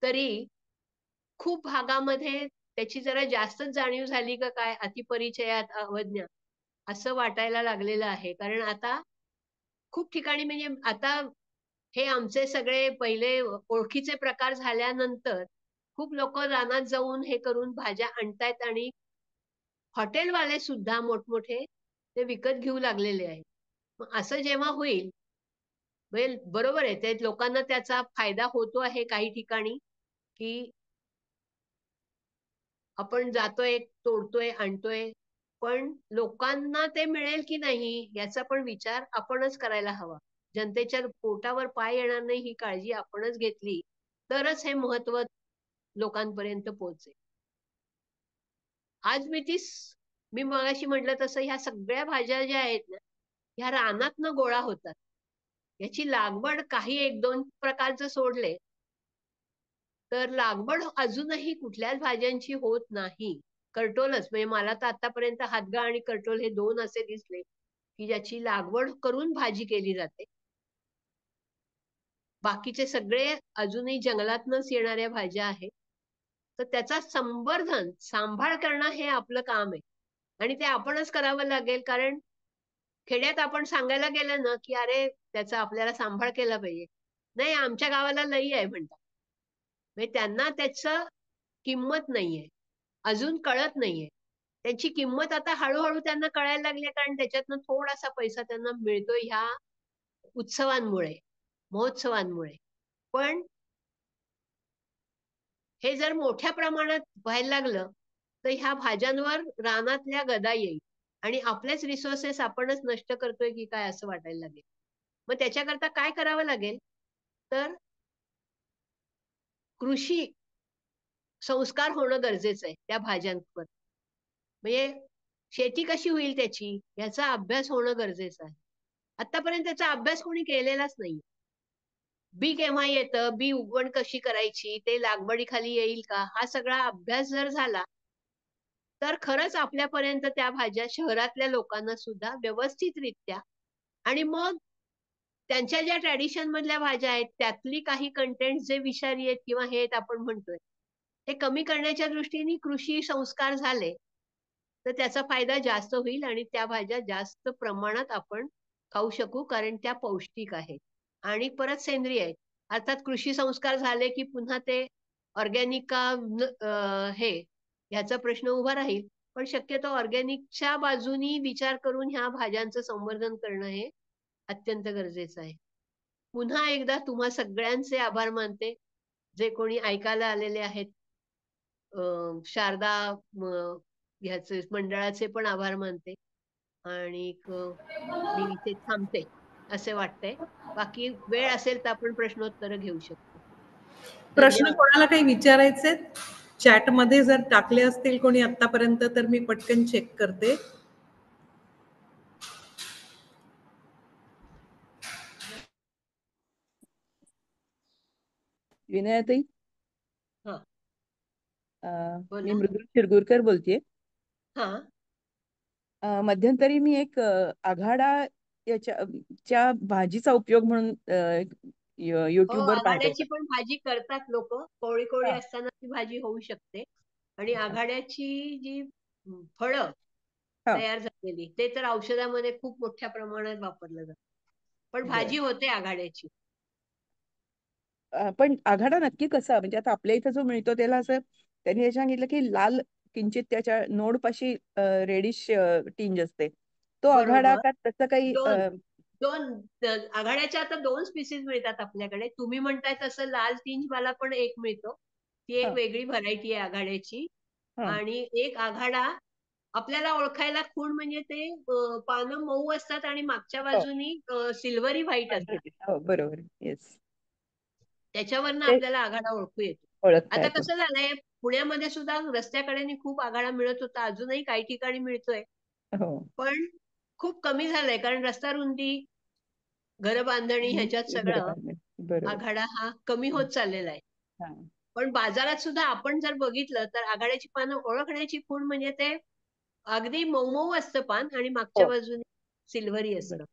तरी खूप भागामध्ये त्याची जरा जास्तच जाणीव झाली का काय, अतिपरिचयात अवज्ञा असं वाटायला लागलेलं आहे. कारण आता खूप ठिकाणी म्हणजे आता हे आमचे सगळे पहिले ओळखीचे प्रकार झाल्यानंतर खूप लोक रानात जाऊन हे करून भाज्या आणतायत आणि हॉटेलवाले सुद्धा मोठमोठे ते विकत घेऊ लागलेले आहेत. मग असं जेव्हा होईल, म्हणजे बरोबर आहे, ते लोकांना त्याचा फायदा होतो आहे काही ठिकाणी, की आपण जातोय, तोडतोय, आणतोय. पण लोकांना ते मिळेल की नाही याचा पण विचार आपणच करायला हवा. जनतेच्या पोटावर पाय येणार नाही ही काळजी आपणच घेतली, तरच हे महत्व लोकांपर्यंत पोहोचेल. आज मी मगाशी म्हटलं तसं ह्या सगळ्या भाज्या ज्या आहेत ना, ह्या रानातनं गोळा होतात. याची लागवड काही 1-2 प्रकारचं सोडले, तर लागवड अजूनही कुठल्याच भाज्यांची होत नाही. कर्टोलच म्हणजे मला तर आतापर्यंत हादगा आणि कर्टोल हे 2 असे दिसले, की ज्याची लागवड करून भाजी केली जाते. बाकीचे सगळे अजूनही जंगलातनच येणाऱ्या भाज्या आहेत. तर त्याचा संवर्धन, सांभाळ करणं हे आपलं काम आहे. आणि ते आपणच करावं लागेल कारण खेड्यात आपण सांगायला गेलं ना, की "अरे, त्याचा आपल्याला सांभाळ केला पाहिजे." "नाही, आमच्या गावाला लई आहे" म्हणतात. म्हणजे त्यांना त्याचं किंमत नाहीये. अजून कळत नाहीये. त्याची किंमत आता हळू त्यांना कळायला लागली आहे कारण त्याच्यातनं थोडासा पैसा त्यांना मिळतोय ह्या उत्सवांमुळे, महोत्सवांमुळे. पण हे जर मोठ्या प्रमाणात व्हायला लागलं, तर ह्या भाज्यांवर रानातल्या गदा येईल आणि आपलेच रिसोर्सेस आपणच नष्ट करतोय की काय असं वाटायला लागेल. मग त्याच्याकरता काय करावं लागेल? तर कृषी संस्कार होणं गरजेचं आहे त्या भाज्यांवर. म्हणजे शेती कशी होईल त्याची याचा अभ्यास होणं गरजेचं आहे. आतापर्यंत त्याचा अभ्यास कोणी केलेलाच नाही. बी केव्हा येतं, बी उगवण कशी करायची, ते लागवडीखाली येईल का? हा सगळा अभ्यास जर झाला, तर खरंच आपल्यापर्यंत त्या भाज्या शहरातल्या लोकांना सुद्धा व्यवस्थितरित्या आणि मग त्यांच्या ज्या ट्रॅडिशन मधल्या भाज्या आहेत, त्यातली काही कंटेंट जे विषारी आहेत किंवा हे आहेत आपण म्हणतोय, ते कमी करण्याच्या दृष्टीने कृषी संस्कार झाले, तर त्याचा फायदा जास्त होईल आणि त्या भाज्या जास्त प्रमाणात आपण खाऊ शकू कारण त्या पौष्टिक आहेत. आणि परत सेंद्रिय आहेत. अर्थात कृषी संस्कार झाले, की पुन्हा ते ऑर्गॅनिक का हे ह्याचा प्रश्न उभा राहील. पण शक्यतो ऑर्गॅनिकच्या बाजूनी विचार करून ह्या भाज्यांचं संवर्धन करणं हे अत्यंत गरजेचं आहे. पुन्हा एकदा तुम्हा सगळ्यांचे आभार मानते, जे कोणी ऐकायला आलेले आहेत. शारदा ह्याचे मंडळाचे पण आभार मानते आणि मी इथे थांबते असे वाटतंय. बाकी वेळ असेल तर आपण प्रश्नोत्तरं घेऊ शकतो. प्रश्न धन्यवाद. कोणाला काही विचारायचे चॅटमध्ये जर टाकले असतील कोणी आतापर्यंत तर मी पटकन चेक करते. विनयाताई, हा मी बोला. मृदुल शिरगुरकर बोलतेय. हा मध्यंतरी मी एक आघाडा च्या भाजीचा उपयोग म्हणून हो, युट्यूबवर पाहिलं आघाड्याची होतं. पण भाजी करतात लोक. कोवळी कोवळी हा, असताना ती भाजी होऊ शकते आणि अच्छा. आघाड्याची जी फळं हा, तयार झालेली ते तर औषधामध्ये खूप मोठ्या प्रमाणात वापरलं जातं. पण बरं. भाजी होते आघाड्याची. पण आघाडा नक्की कसा म्हणजे आता आपल्या इथं जो मिळतो त्याला असं त्यांनी हे सांगितलं की लाल किंचित त्याच्या नोडपाशी रेडिश टिंज असते. तो आघाडा बरोबर. का तसं काही 2 2 आघाड्याच्या आता 2 स्पीसीज मिळतात आपल्याकडे. तुम्ही म्हणताय तसं लाल तिंज मला पण एक मिळतो. ती एक हा, वेगळी व्हरायटी आहे आघाड्याची. हा, आणि एक आघाडा आपल्याला ओळखायला खूण म्हणजे ते पानं मऊ असतात आणि मागच्या हो, बाजूनी सिल्व्हरी व्हाईट असतात. हो, बरोबर, येस, त्याच्यावरनं ते आपल्याला आघाडा ओळखू येतो. ओळखता आता येतो. कसं झालंय पुण्यामध्ये सुद्धा रस्त्याकडेनी खूप आघाडा मिळत होता. अजूनही काही ठिकाणी मिळतोय. हो, पण खूप कमी झालंय कारण रस्ता रुंदी, घरबांधणी ह्याच्यात सगळं बरोबर, बरोबर. आघाडा हा कमी होत चाललेला आहे. हा, पण बाजारात सुद्धा आपण जर बघितलं तर आघाड्याची पानं ओळखण्याची खूण म्हणजे ते अगदी मऊ असतं पान आणि मागच्या हो, बाजूने सिल्व्हरी बरोबर. असतं.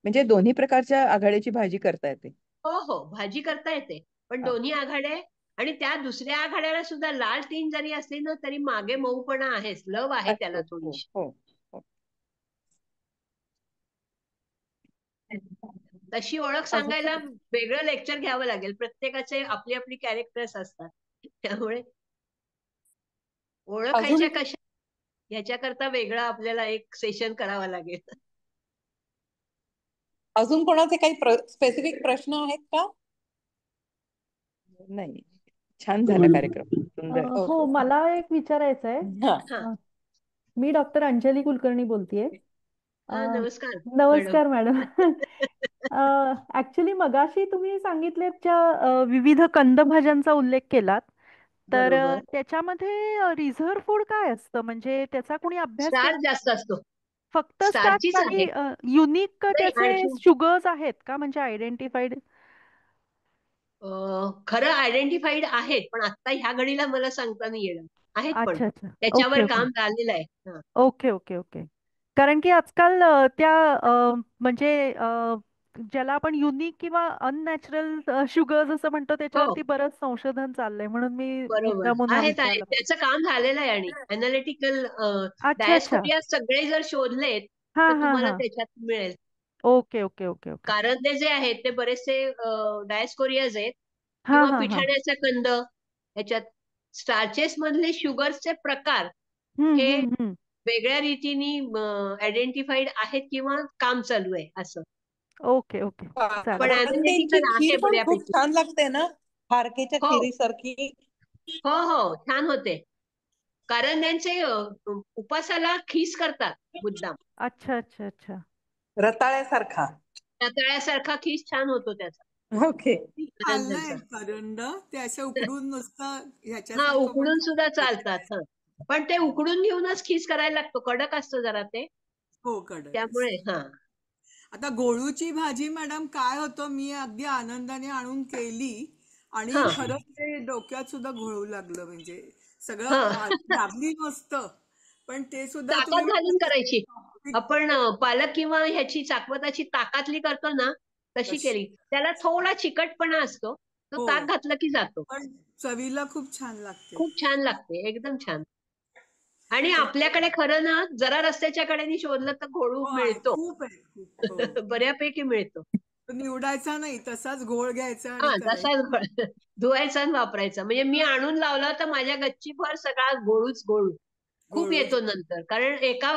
म्हणजे दोन्ही प्रकारच्या आघाड्याची भाजी करता येते. हो, हो. भाजी करता येते. पण हा, दोन्ही आघाडे आणि त्या दुसऱ्या आघाड्याला सुद्धा लाल टीन जरी असली ना तरी मागे मऊपणा आहेच, लव आहे त्याला असतो. हो थोडीशी. हो हो. तशी ओळख सांगायला वेगळं लेक्चर घ्यावं लागेल. प्रत्येकाचे आपली आपली कॅरेक्टर्स असतात. त्यामुळे अजून ओळखायच्या कशा ह्याच्याकरता वेगळा आपल्याला एक सेशन करावं लागेल. अजून कोणाचे काही स्पेसिफिक प्रश्न आहेत का? नाही, छान झाला कार्यक्रम, सुंदर. हो, मला एक विचारायचं आहे. हा. हा. मी डॉक्टर अंजली कुलकर्णी बोलतेय. नमस्कार नमस्कार मॅडम. ऍक्च्युली मगाशी तुम्ही सांगितलेत ज्या विविध कंदभाज्यांचा उल्लेख केलात, तर बरोबर. त्याच्यामध्ये रिझर्व्ह फूड काय असतं? म्हणजे त्याचा कोणी अभ्यास केला? स्टार्च जास्त असतो. फक्त स्टार्च, स्टार्चीच आहे. काही युनिक नाही, त्याचे आणखी शुगर्स आहेत का, म्हणजे आयडेंटिफाईड? खरं आयडेंटिफाईड आहेत, पण आता ह्या घडीला मला सांगता नाही येणार. आहेत पण अच्छा अच्छा. त्याच्यावर ओके ओके. काम झालेलं आहे. हा. Okay okay okay. कारण की आजकाल त्या म्हणजे ज्याला आपण युनिक किंवा अननॅचरल शुगर्स असं म्हणतो, हो, त्याच्यावरती बरंच संशोधन चाललंय, म्हणून मी बरोबर. मुद्दामून हा आहेत विचारला. त्याचं काम झालेलं आहे. आणि अनालिटिकल अच्छा अच्छा. डायस्कोरिया सगळे जर शोधलेत हा तर हा तुम्हाला हा. त्याच्यात मिळेल. Okay okay okay okay. Karande जे आहेत ते बरेचसे डायस्कोरियाज आहेत, हा किंवा हा हा. पिठाण्याचा कंद. ह्याच्यात स्टार्चेस मधले शुगर्सचे प्रकार हे हम्म. वेगळ्या रीतीने आयडेंटिफाईड आहेत किंवा काम चालू आहे असं. Okay okay. चालेल. पण करंदेची अनालिटिकल आहे खीर पण खूप बऱ्यापैकी. छान लागते ना, हारकेच्या हो खिरीसारखी. हो हो, छान होते. कारण त्यांचे उपासाला खीस करतात मुद्दाम. अच्छा अच्छा अच्छा. रताळ्यासारखा. रताळ्यासारखा खीस छान होतो त्याचा, ओके. करंज्यांचा. खाल्लंय करंद ते असे उकडून नुसतं हा, ह्याच्यासारखं पण उकडून सुद्धा खातात. चालतात. हा, पण ते उकडून घेऊनच खीस करायला लागतो, कडक असतं जरा ते, हो, कडक असतं. त्यामुळे. हा. आता गोळूची भाजी मॅडम काय होतं, मी अगदी आनंदाने आणून केली आणि हा. खरंच ते डोक्यात सुद्धा घोळू लागलं. म्हणजे सगळं हा. लागली नसतं, पण ते सुद्धा तुम्ही ताकात घालून म्हणता करायची. topic आपण पालक किंवा ह्याची चाकवताची ताकातली करतो ना, तशी तशी. केली. त्याला थोडा चिकटपणा असतो, तो हो, ताक घातला की जातो. पण चवीला खूप छान लागते. खूप छान लागते, एकदम छान. आणि ते आपल्याकडे खरं ना, जरा रस्त्याच्या कडेने शोधलं तर घोळू हो आहे, मिळतो. खूप आहे, खूप. हो, बऱ्यापैकी मिळतो. तो निवडायचा नाही, तसाच घोळ घ्यायचा आणि हा, करायचं. तसाच धुवायचा आणि वापरायचा. म्हणजे मी आणून लावला तर माझ्या गच्चीभर सगळा गोळूच गोळू. खूप गोळूच. येतो नंतर, कारण एका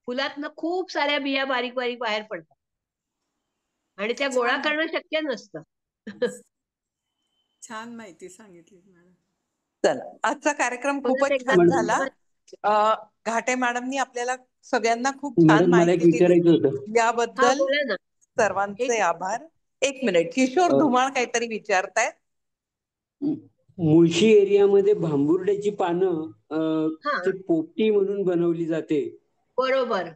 फुलातनं खूप साऱ्या बिया बारीक बारीक बाहेर पडतात आणि त्या गोळा छान करणं शक्य नसतं. छान माहिती सांगितली मॅडम. चला, आजचा कार्यक्रम परत खूपच एकदा छान मॅडम झाला. धन्यवाद. घाटे मॅडमनी आपल्याला सगळ्यांना खूप छान मॅडम मला एक माहिती दिली. विचारायचं होतं. हा, याबद्दल बोला ना. सर्वांचे एक आभार. एक मिनिट, किशोर अ, धुमाळ काहीतरी विचारतायत. मुळशी एरियामध्ये भांबुर्ड्याची पानं हा, ते पोपटी म्हणून बनवली जाते, बरोबर,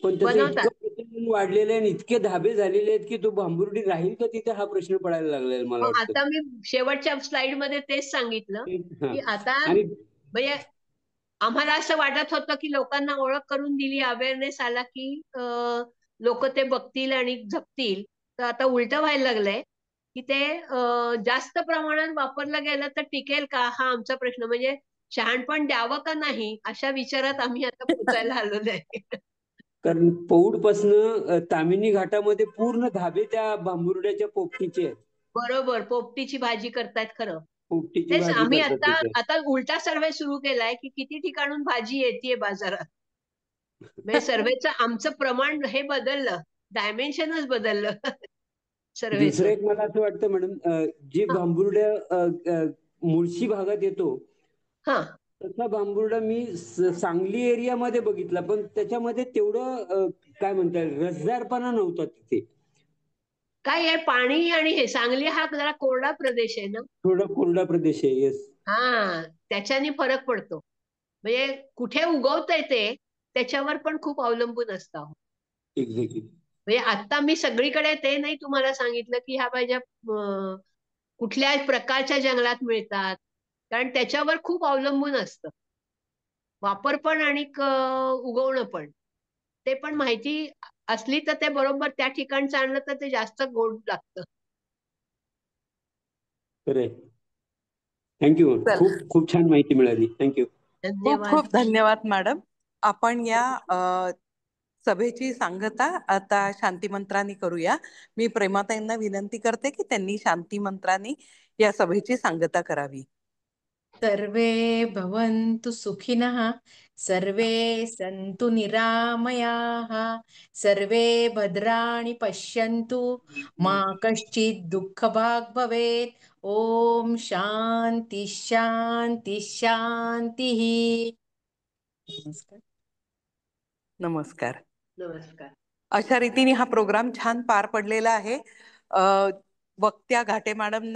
पण त्याचं बनवतात. इतकं प्रचलन वाढलेलं आहे आणि इतके धाबे झालेले आहेत की तो भांबुर्डी राहील का तिथे, हा प्रश्न पडायला लागलाय मला हो, वाटतं. आता मी शेवटच्या स्लाइड मध्ये तेच सांगितलं हा. की आता आणि म्हणजे आम्हाला असं वाटत होतं की लोकांना ओळख करून दिली, अवेअरनेस आला की लोक ते बघतील आणि जपतील. तर आता उलटं व्हायला लागलंय की ते जास्त प्रमाणात वापरलं गेलं तर टिकेल का, हा आमचा प्रश्न. म्हणजे शहाणपण द्यावं का नाही, अशा विचारात आम्ही आता पोचायला आलेलो आहे. कारण पौडपासनं तामिनी घाटामध्ये पूर्ण धाबे त्या भांबुर्ड्याच्या पोपटीचे आहेत. बरोबर, पोपटीची भाजी करतायत खरं. पोपटीची तेच भाजी आम्ही करतात आता तिथे. आता उलटा सर्वे सुरू केलाय की किती ठिकाणून भाजी येतेय बाजारात. म्हणजे सर्वेचं आमचं प्रमाण हे बदललं, डायमेन्शनच बदललं दुसरं सर्वेचं. एक मला असं वाटतं मॅडम, जी हा, भांबुर्ड्या मुळशी भागात येतो हा. तसा भांबुर्डा मी सांगली एरियामध्ये बघितला, पण त्याच्यामध्ये तेवढं काय म्हणता येईल रसदारपणा नव्हता तिथे. काय आहे, पाणी आणि हे सांगली हा जरा कोरडा प्रदेश आहे ना. थोडा कोरडा प्रदेश आहे. येस. हा, त्याच्याने फरक पडतो. म्हणजे कुठे उगवतंय ते त्याच्यावर पण खूप अवलंबून असतं. एक्झॅक्टली. म्हणजे आता मी सगळीकडे ते नाही तुम्हाला सांगितलं की ह्या भाज्या कुठल्या प्रकारच्या जंगलात मिळतात, कारण त्याच्यावर खूप अवलंबून असतं वापर पण आणि उगवणं पण. ते पण माहिती असली तर ते बरोबर त्या ठिकाणचं आणलं तर ते जास्त गोड लागतं. खरंय. थँक्यू. चल, खूप खूप छान माहिती मिळाली. थँक्यू. खूप धन्यवाद. खूप धन्यवाद मॅडम. आपण या सभेची सांगता आता शांती मंत्राने करूया. मी प्रेमाताईंना विनंती करते की त्यांनी शांती मंत्राने या सभेची सांगता करावी. सर्वे भवन्तु सुखिनः, सर्वे सन्तु निरामयाः, सर्वे भद्राणि पश्यन्तु, मा कश्चित् दुःखभाग् भवेत्. ॐ शान्ति शान्ति शान्तिः. नमस्कार. नमस्कार. नमस्कार. अशा रीतीने हा प्रोग्राम छान पार पडलेला आहे. वक्त्या घाटे मॅडम